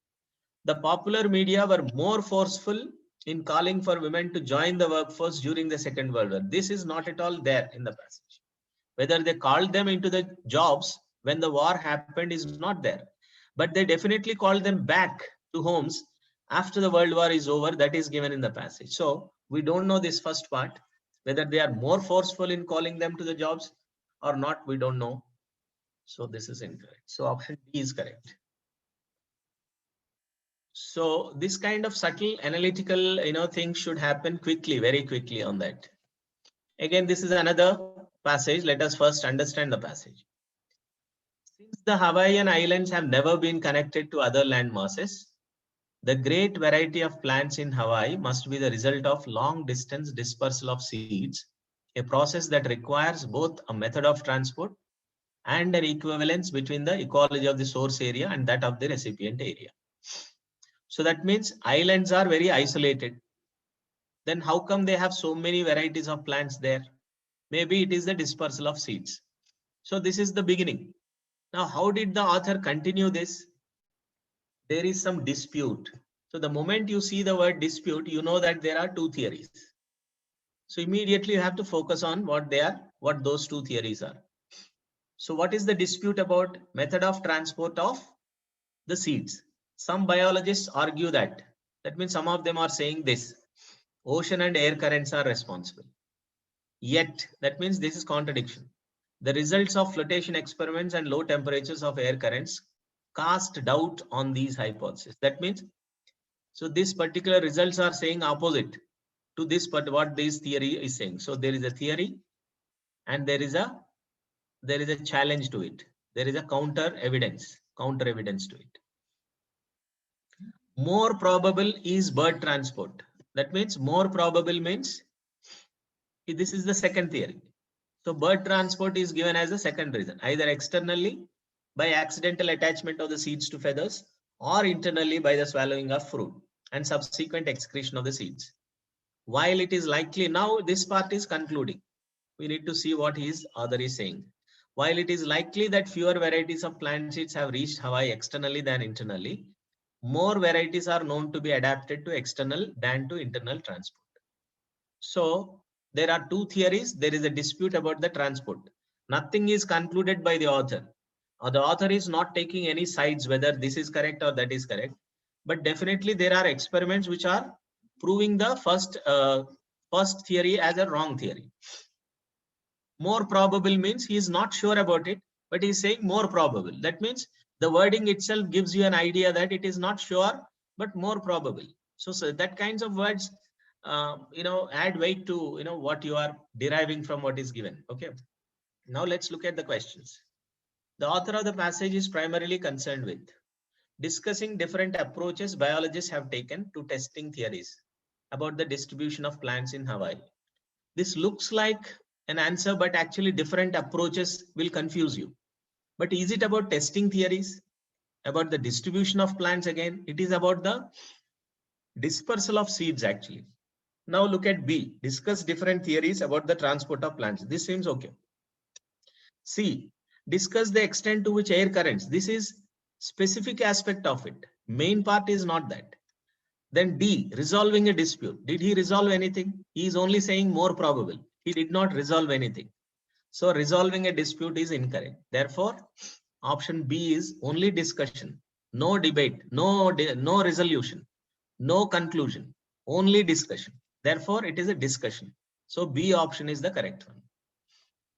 S1: The popular media were more forceful in calling for women to join the workforce during the Second World War. This is not at all there in the passage. Whether they called them into the jobs when the war happened is not there. But they definitely called them back to homes after the World War is over. That is given in the passage. So we don't know this first part, whether they are more forceful in calling them to the jobs or not, we don't know. So this is incorrect. So option D is correct. So this kind of subtle analytical, things should happen quickly, very quickly on that. Again, this is another passage. Let us first understand the passage. Since the Hawaiian Islands have never been connected to other land masses, the great variety of plants in Hawaii must be the result of long distance dispersal of seeds, a process that requires both a method of transport and an equivalence between the ecology of the source area and that of the recipient area. So that means islands are very isolated. Then how come they have so many varieties of plants there? Maybe it is the dispersal of seeds. So this is the beginning. Now, how did the author continue this? There is some dispute. So the moment you see the word dispute, you know that there are 2 theories. So immediately you have to focus on what those 2 theories are. So what is the dispute about? Method of transport of the seeds. Some biologists argue that. That means some of them are saying this. Ocean and air currents are responsible. Yet, that means this is contradiction. The results of flotation experiments and low temperatures of air currents cast doubt on these hypotheses. That means, so this particular results are saying opposite to this, but what this theory is saying. So there is a theory and there is a challenge to it. There is a counter evidence to it. More probable is bird transport. That means more probable means this is the second theory. So bird transport is given as a second reason, either externally by accidental attachment of the seeds to feathers or internally by the swallowing of fruit and subsequent excretion of the seeds. While it is likely, now this part is concluding. We need to see what his author is saying. While it is likely that fewer varieties of plant seeds have reached Hawaii externally than internally, more varieties are known to be adapted to external than to internal transport. So there are 2 theories. There is a dispute about the transport. Nothing is concluded by the author. Or the author is not taking any sides whether this is correct or that is correct. But definitely there are experiments which are proving the first theory as a wrong theory. More probable means he is not sure about it, but he is saying more probable. That means the wording itself gives you an idea that it is not sure, but more probable. So that kinds of words, add weight to, what you are deriving from what is given. Okay. Now let's look at the questions. The author of the passage is primarily concerned with discussing different approaches biologists have taken to testing theories about the distribution of plants in Hawaii. This looks like an answer, but actually different approaches will confuse you. But is it about testing theories, about the distribution of plants? Again, it is about the dispersal of seeds actually. Now look at B, discuss different theories about the transport of plants. This seems okay. C, discuss the extent to which air currents. This is specific aspect of it. Main part is not that. Then D, resolving a dispute. Did he resolve anything? He is only saying more probable. He did not resolve anything. So resolving a dispute is incorrect. Therefore, option B is only discussion, no debate, no resolution, no conclusion, only discussion. Therefore, it is a discussion. So B option is the correct one.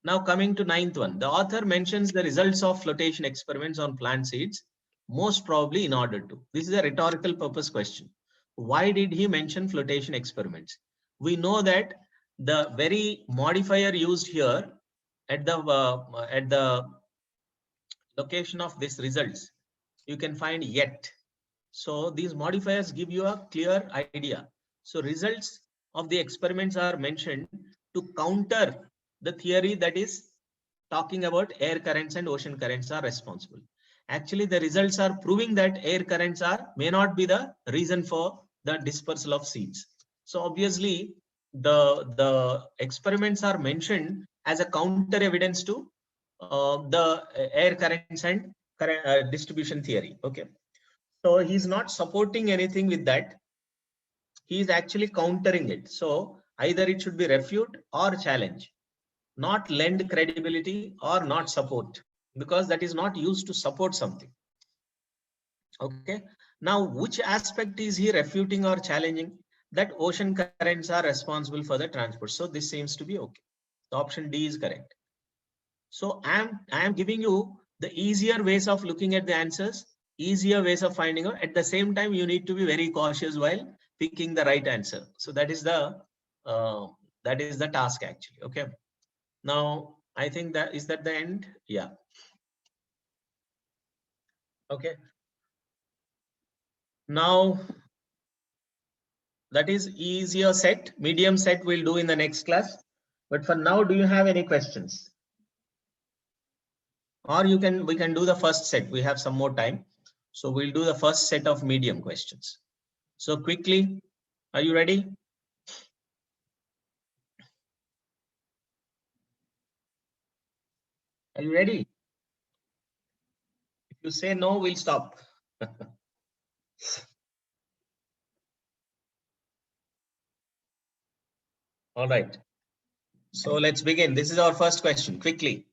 S1: Now coming to ninth one, the author mentions the results of flotation experiments on plant seeds, most probably in order to. This is a rhetorical purpose question. Why did he mention flotation experiments? We know that the very modifier used here at the location of this results, you can find yet. So these modifiers give you a clear idea. So results of the experiments are mentioned to counter the theory that is talking about air currents and ocean currents are responsible. Actually, the results are proving that air currents may not be the reason for the dispersal of seeds. So obviously, the experiments are mentioned as a counter evidence to the air currents and distribution theory. Okay. So he's not supporting anything with that. He is actually countering it. So either it should be refute or challenge, not lend credibility or not support, because that is not used to support something. Okay. Now, which aspect is he refuting or challenging? That ocean currents are responsible for the transport. So this seems to be okay. The option D is correct. So I am giving you the easier ways of looking at the answers, easier ways of finding out. At the same time, you need to be very cautious while picking the right answer. So that is the task actually. Okay. Now I think that the end. Yeah. Okay. Now that is easier set. Medium set we'll do in the next class. But for now, do you have any questions? Or we can do the first set. We have some more time. So we'll do the first set of medium questions. So quickly, are you ready? Are you ready? If you say no, we'll stop. All right. So let's begin. This is our first question. Quickly.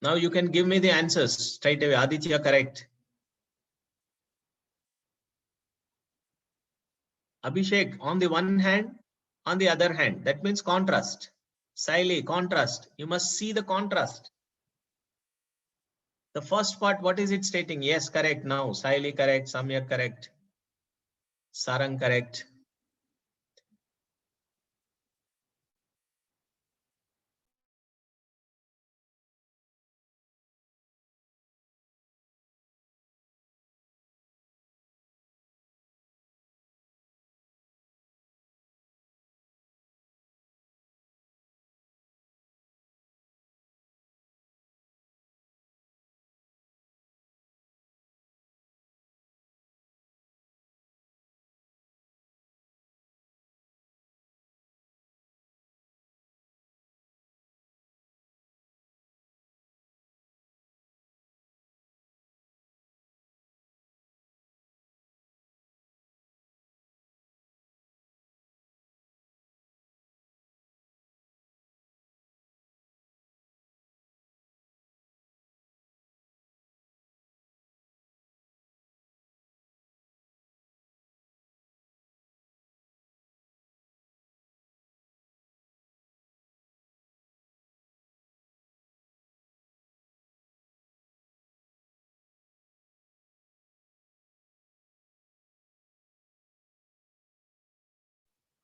S1: Now you can give me the answers straight away. Aditya, correct. Abhishek, on the one hand, on the other hand. That means contrast. Siley, contrast. You must see the contrast. The first part, what is it stating? Yes, correct. Now, Siley, correct. Samyak, correct. Sarang, correct.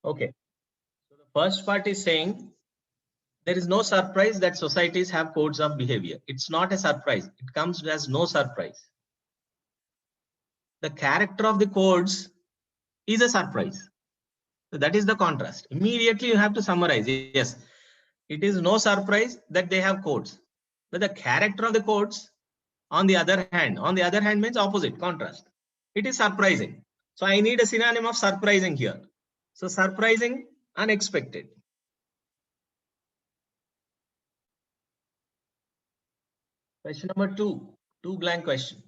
S1: Okay. So the first part is saying there is no surprise that societies have codes of behavior. It's not a surprise. It comes as no surprise. The character of the codes is a surprise. So that is the contrast. Immediately you have to summarize. Yes, it is no surprise that they have codes. But the character of the codes, on the other hand means opposite, contrast. It is surprising. So I need a synonym of surprising here. So surprising, unexpected. Question number two blank question.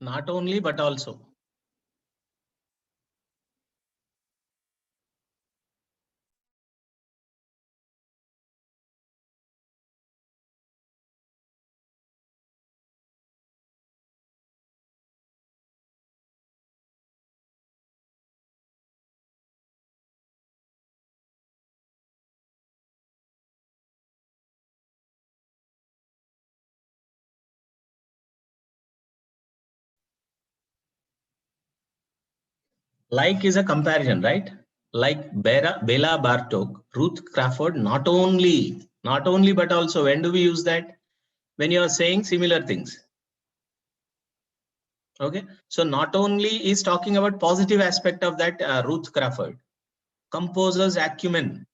S1: Not only, but also. Like is a comparison, right? Like Bela Bartok, Ruth Crawford, not only, but also. When do we use that? When you are saying similar things. Okay. So not only is talking about positive aspect of that Ruth Crawford. Composer's acumen.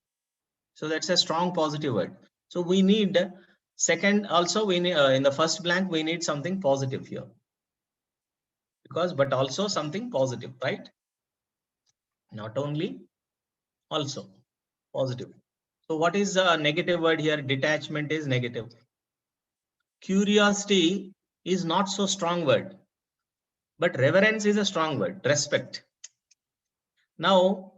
S1: So that's a strong positive word. So we need second also, we need in the first blank, we need something positive here. Because, but also something positive, right? Not only, also positive. So what is a negative word here? Detachment is negative. Curiosity is not so strong word, but reverence is a strong word. Respect. Now,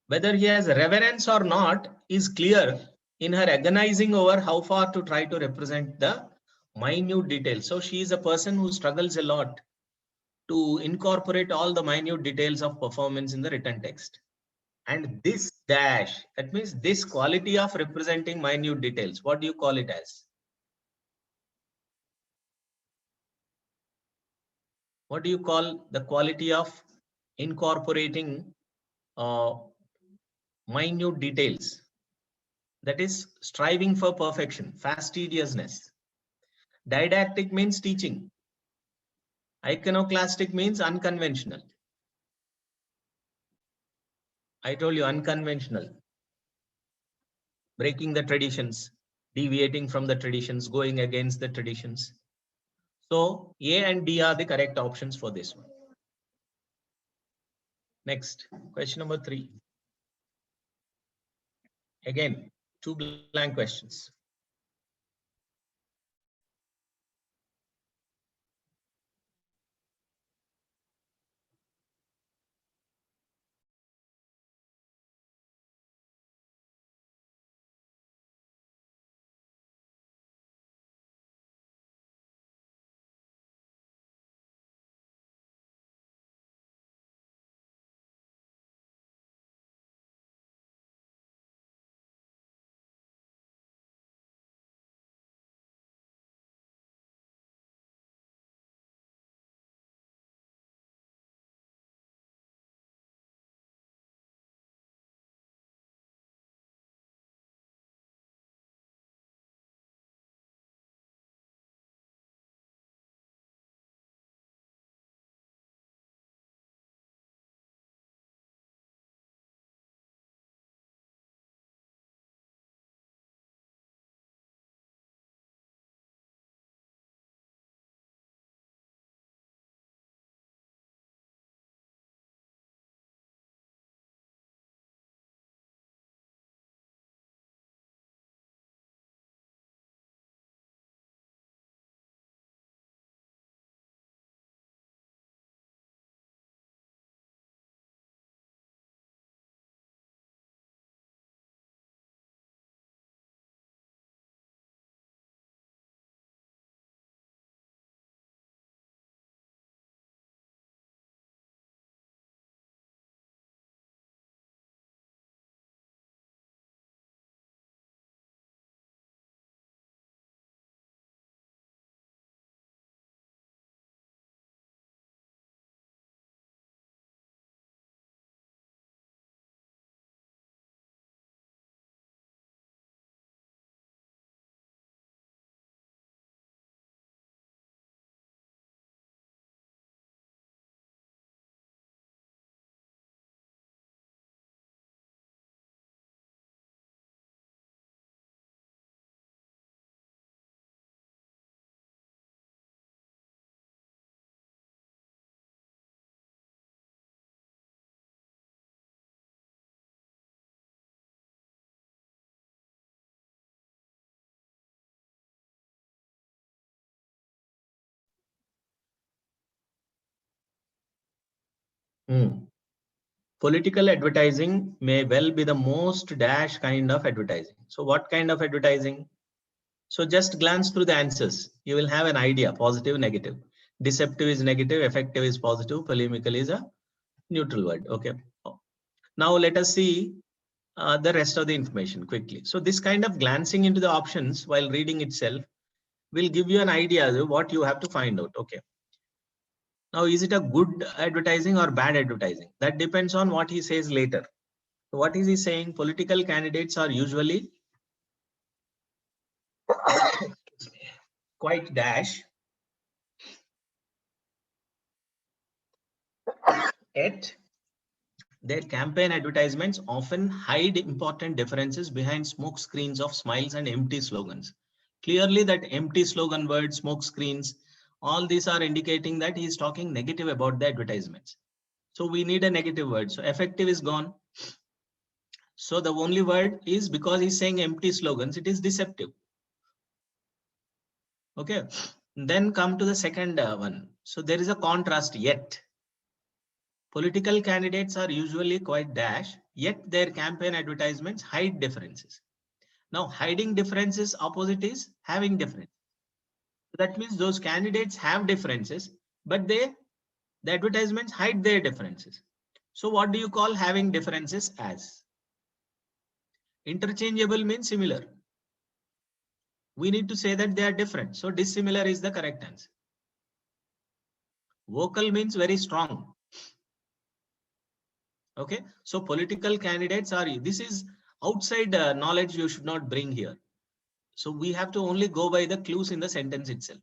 S1: whether he has reverence or not is clear in her agonizing over how far to try to represent the minute details. So she is a person who struggles a lot to incorporate all the minute details of performance in the written text. And this dash, that means this quality of representing minute details, what do you call it as? What do you call the quality of incorporating minute details? That is striving for perfection, fastidiousness. Didactic means teaching. Iconoclastic means unconventional. I told you unconventional. Breaking the traditions, deviating from the traditions, going against the traditions. So A and D are the correct options for this one. Next, question number 3. Again, 2 blank questions. Political advertising may well be the most dash kind of advertising. So what kind of advertising? So just glance through the answers. You will have an idea, positive, negative. Deceptive is negative, effective is positive, polemical is a neutral word. Okay. Now let us see the rest of the information quickly. So this kind of glancing into the options while reading itself will give you an idea of what you have to find out. Okay. Now, is it a good advertising or bad advertising? That depends on what he says later. So what is he saying? Political candidates are usually quite dash, yet their campaign advertisements often hide important differences behind smoke screens of smiles and empty slogans. Clearly, that empty slogan word, smoke screens, all these are indicating that he is talking negative about the advertisements. So we need a negative word. So effective is gone. So the only word is, because he's saying empty slogans, it is deceptive. Okay. Then come to the second one. So there is a contrast yet. Political candidates are usually quite dash, yet their campaign advertisements hide differences. Now, hiding differences opposite is having difference. That means those candidates have differences, but the advertisements hide their differences. So what do you call having differences as? Interchangeable means similar. We need to say that they are different. So dissimilar is the correct answer. Vocal means very strong. Okay. So political candidates are, this is outside knowledge you should not bring here. So we have to only go by the clues in the sentence itself.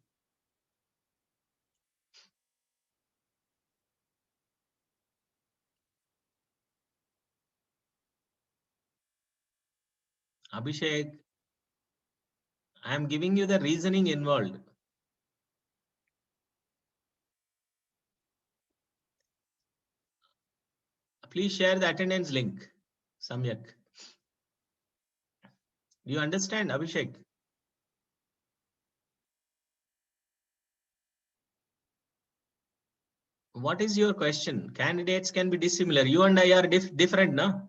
S1: Abhishek, I am giving you the reasoning involved. Please share the attendance link, Samyak. Do you understand, Abhishek? What is your question? Candidates can be dissimilar. You and I are different, no?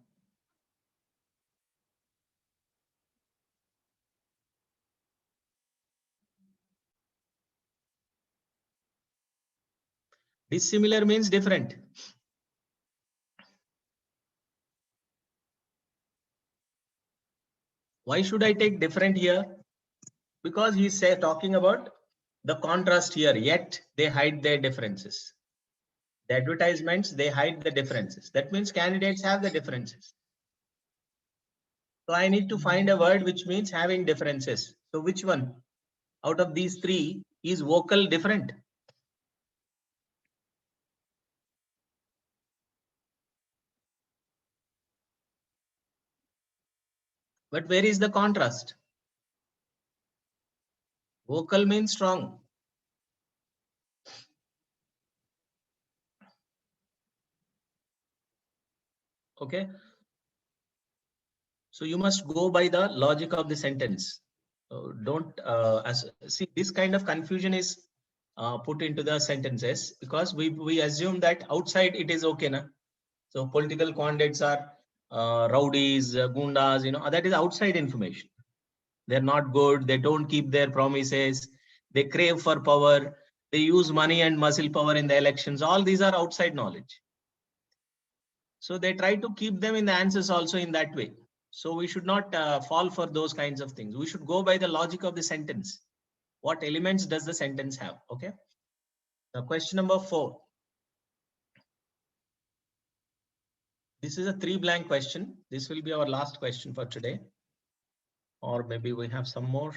S1: Dissimilar means different. Why should I take different here? Because he's talking about the contrast here, yet they hide their differences. The advertisements, they hide the differences. That means candidates have the differences. So I need to find a word which means having differences. So which one out of these three is vocal different? But where is the contrast? Vocal means strong. Okay. So you must go by the logic of the sentence. Don't see, this kind of confusion is put into the sentences because we assume that outside it is okay, na? So political candidates are rowdies, gundas, that is outside information. They're not good. They don't keep their promises. They crave for power. They use money and muscle power in the elections. All these are outside knowledge. So they try to keep them in the answers also in that way. So we should not fall for those kinds of things. We should go by the logic of the sentence. What elements does the sentence have? Okay. Now question number 4. This is a 3 blank question. This will be our last question for today. Or maybe we have some more.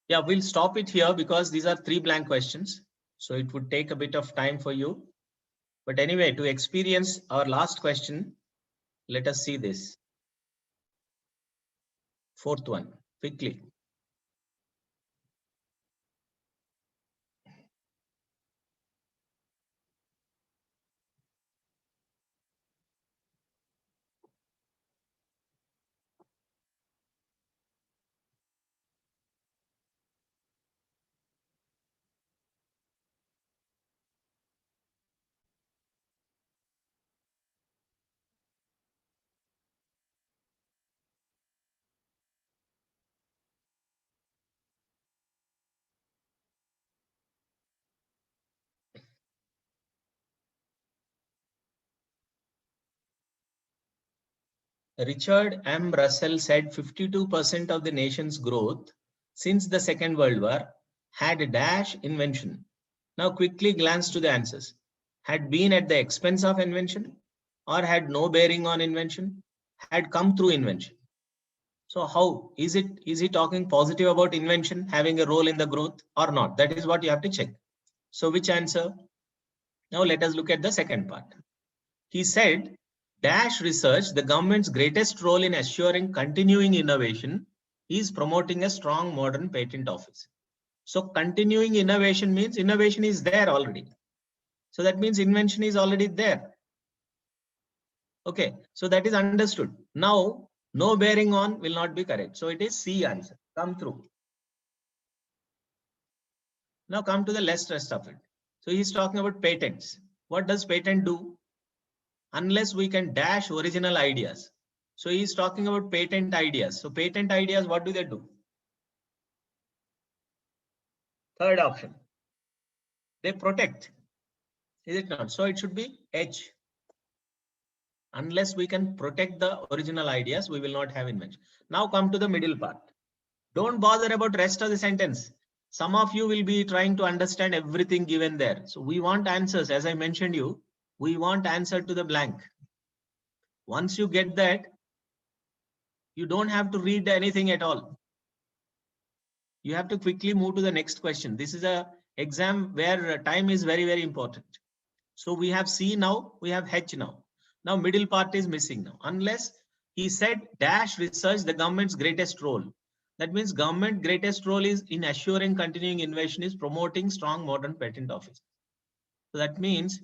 S1: Yeah, we'll stop it here because these are 3 blank questions. So it would take a bit of time for you. But anyway, to experience our last question, let us see this. 4th one, quickly. Richard M. Russell said 52% of the nation's growth since the Second World War had a dash invention. Now quickly glance to the answers. Had been at the expense of invention, or had no bearing on invention, had come through invention. So how is it? Is he talking positive about invention having a role in the growth or not? That is what you have to check. So which answer? Now let us look at the second part. He said, dash research, the government's greatest role in assuring continuing innovation is promoting a strong modern patent office. So continuing innovation means innovation is there already. So that means invention is already there. Okay, so that is understood. Now, no bearing on will not be correct. So it is C answer. Come through. Now come to the rest of it. So he's talking about patents. What does patent do? Unless we can dash original ideas. So he's talking about patent ideas. So patent ideas, what do they do? Third option. They protect. Is it not? So it should be H. Unless we can protect the original ideas, we will not have invention. Now come to the middle part. Don't bother about rest of the sentence. Some of you will be trying to understand everything given there. So we want answers. As I mentioned you, we want answer to the blank. Once you get that, you don't have to read anything at all. You have to quickly move to the next question. This is a exam where time is very, very important. So we have C now, we have H now. Now middle part is missing now. Unless he said dash research, the government's greatest role. That means government greatest role is in assuring continuing innovation is promoting strong modern patent office. So that means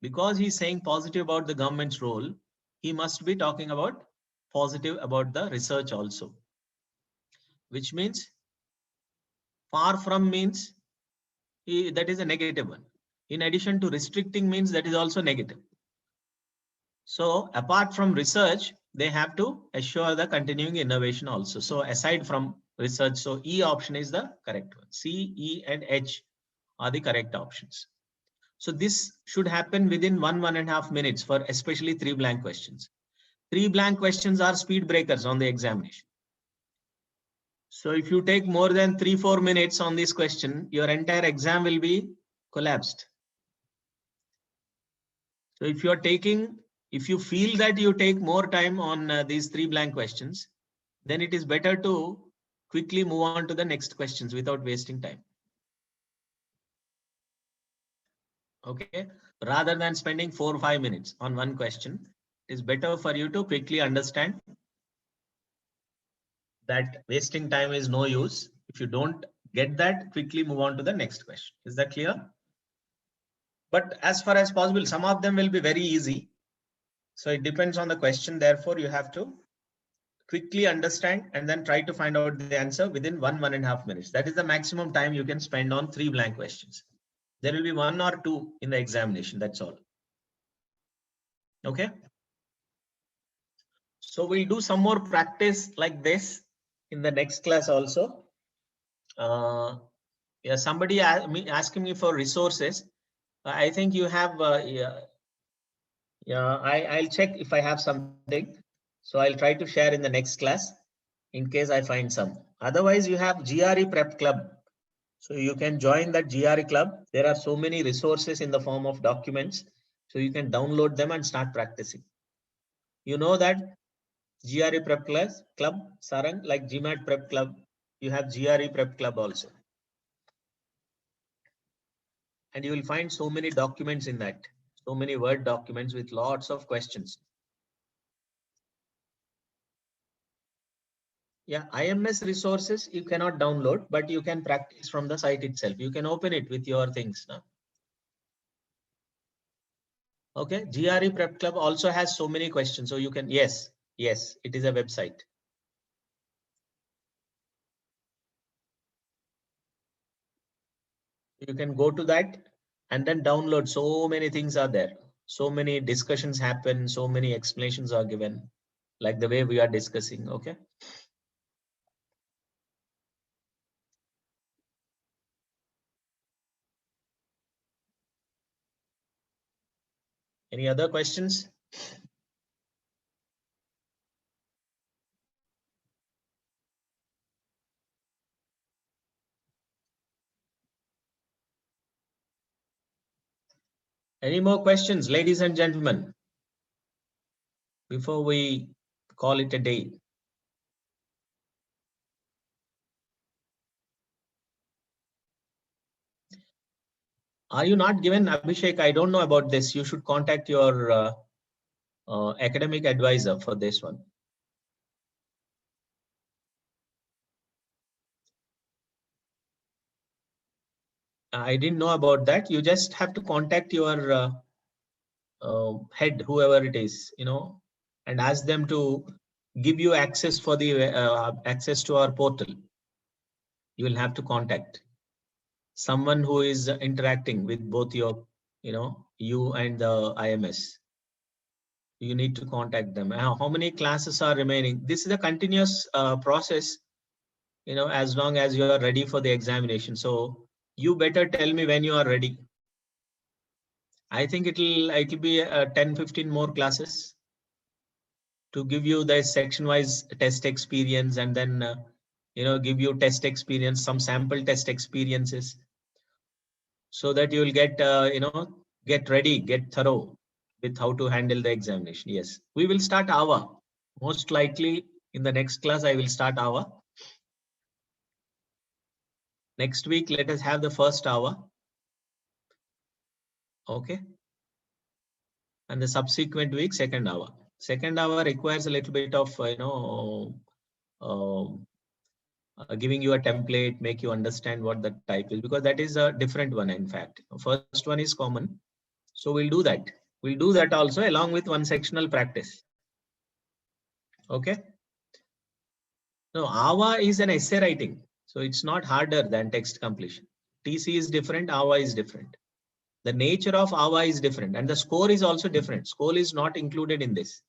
S1: because he's saying positive about the government's role, he must be talking about positive about the research also. Which means far from means that is a negative one. In addition to restricting means that is also negative. So apart from research, they have to assure the continuing innovation also. So aside from research, so E option is the correct one. C, E, and H are the correct options. So this should happen within 1.5 minutes for especially 3 blank questions. 3 blank questions are speed breakers on the examination. So if you take more than 3-4 minutes on this question, your entire exam will be collapsed. So if you feel that you take more time on these 3 blank questions, then it is better to quickly move on to the next questions without wasting time. Okay, rather than spending 4 or 5 minutes on one question, it is better for you to quickly understand that wasting time is no use. If you don't get that, quickly move on to the next question. Is that clear? But as far as possible, some of them will be very easy. So it depends on the question. Therefore, you have to quickly understand and then try to find out the answer within 1.5 minutes. That is the maximum time you can spend on 3 blank questions. There will be 1 or 2 in the examination. That's all. Okay. So we'll do some more practice like this in the next class also. Yeah, somebody asking me for resources. I think you have. I'll check if I have something. So I'll try to share in the next class in case I find some. Otherwise, you have GRE Prep Club. So you can join that GRE club. There are so many resources in the form of documents. So you can download them and start practicing. You know that GRE Prep Club, Sarang, like GMAT Prep Club, you have GRE Prep Club also. And you will find so many documents in that, so many Word documents with lots of questions. Yeah, IMS resources you cannot download, but you can practice from the site itself. You can open it with your things now. Okay, GRE Prep Club also has so many questions. So you can, yes, it is a website. You can go to that and then download. So many things are there. So many discussions happen. So many explanations are given, like the way we are discussing. Okay. Any other questions? Any more questions, ladies and gentlemen, before we call it a day? Are you not given, Abhishek? I don't know about this. You should contact your academic advisor for this one. I didn't know about that. You just have to contact your head, whoever it is, and ask them to give you access for the access to our portal. You will have to contact someone who is interacting with both your, you and the IMS. You need to contact them. How many classes are remaining? This is a continuous process, as long as you are ready for the examination. So you better tell me when you are ready. I think it'll be 10-15 more classes to give you the section wise test experience, and then give you test experience, some sample test experiences, so that you will get get ready, get thorough with how to handle the examination. Yes, we will start AVA. Most likely in the next class I will start AVA. Next week let us have the first AVA. Okay, and the subsequent week second AVA. Second AVA requires a little bit of giving you a template, make you understand what the type is, because that is a different one. In fact, first one is common. So we'll do that. We'll do that also along with one sectional practice. Okay. No, AVA is an essay writing. So it's not harder than text completion. TC is different, AVA is different. The nature of AVA is different, and the score is also different. Score is not included in this.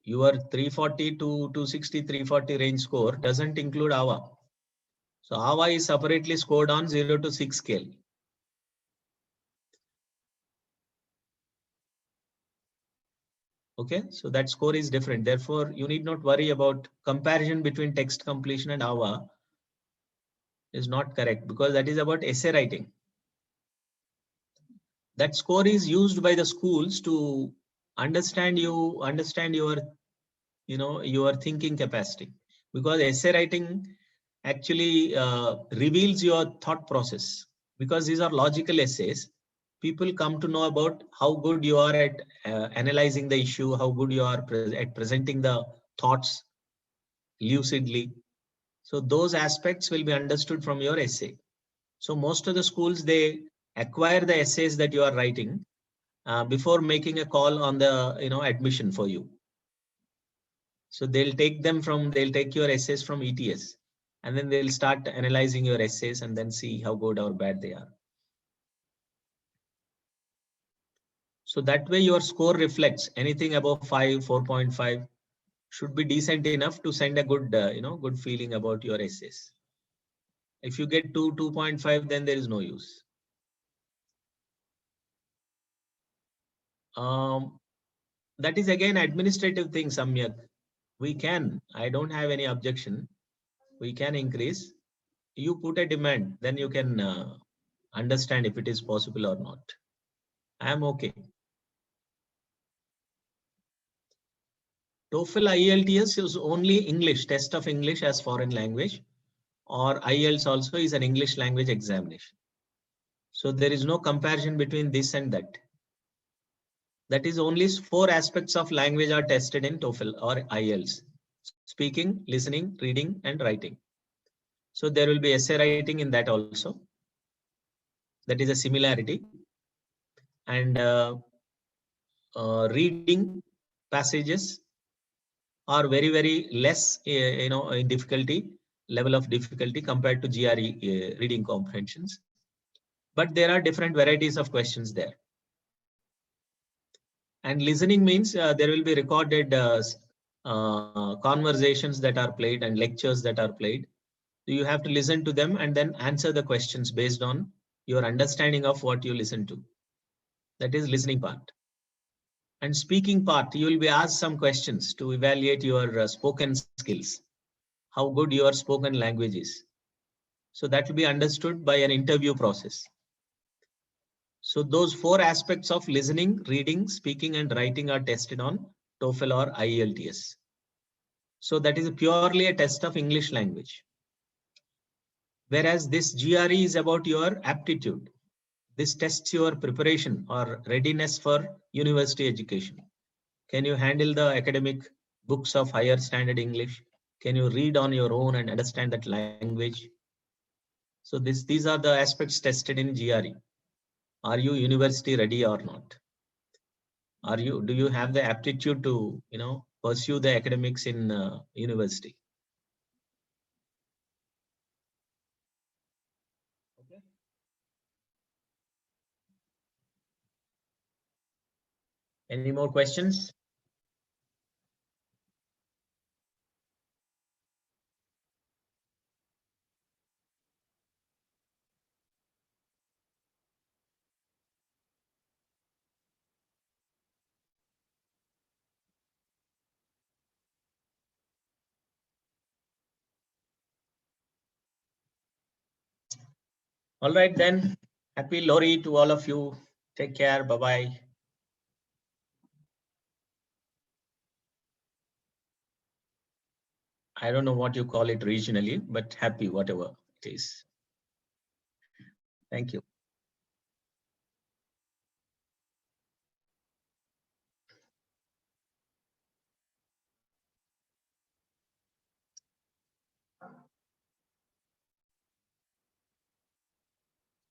S1: Your 340 to 260, 340 range score doesn't include AVA. So AVA is separately scored on 0 to 6 scale. Okay, so that score is different. Therefore, you need not worry about comparison between text completion and AVA is not correct, because that is about essay writing. That score is used by the schools to understand your your thinking capacity, because essay writing actually reveals your thought process, because these are logical essays. People come to know about how good you are at analyzing the issue, how good you are at presenting the thoughts lucidly. So those aspects will be understood from your essay. So most of the schools, they acquire the essays that you are writing before making a call on the admission for you. So they'll take your essays from ETS, and then they'll start analyzing your essays and then see how good or bad they are. So that way your score reflects anything above 5, 4.5 should be decent enough to send a good, good feeling about your essays. If you get 2, 2.5, then there is no use. That is again administrative thing, Samyak. I don't have any objection. We can increase. You put a demand, then you can understand if it is possible or not. I am okay. TOEFL IELTS is only English, test of English as foreign language, or IELTS also is an English language examination. So there is no comparison between this and that. That is only 4 aspects of language are tested in TOEFL or IELTS: speaking, listening, reading, and writing. So there will be essay writing in that also. That is a similarity. And reading passages are very, very less, in difficulty, level of difficulty compared to GRE reading comprehensions. But there are different varieties of questions there. And listening means there will be recorded conversations that are played and lectures that are played. So you have to listen to them and then answer the questions based on your understanding of what you listen to. That is listening part. And speaking part, you will be asked some questions to evaluate your spoken skills, how good your spoken language is. So that will be understood by an interview process. So those 4 aspects of listening, reading, speaking, and writing are tested on TOEFL or IELTS. So that is purely a test of English language. Whereas this GRE is about your aptitude. This tests your preparation or readiness for university education. Can you handle the academic books of higher standard English? Can you read on your own and understand that language? So these are the aspects tested in GRE. Are you university ready or not? Do you have the aptitude to, pursue the academics in university? Okay. Any more questions? All right, then. Happy Lori to all of you. Take care. Bye-bye. I don't know what you call it regionally, but happy, whatever it is. Thank you.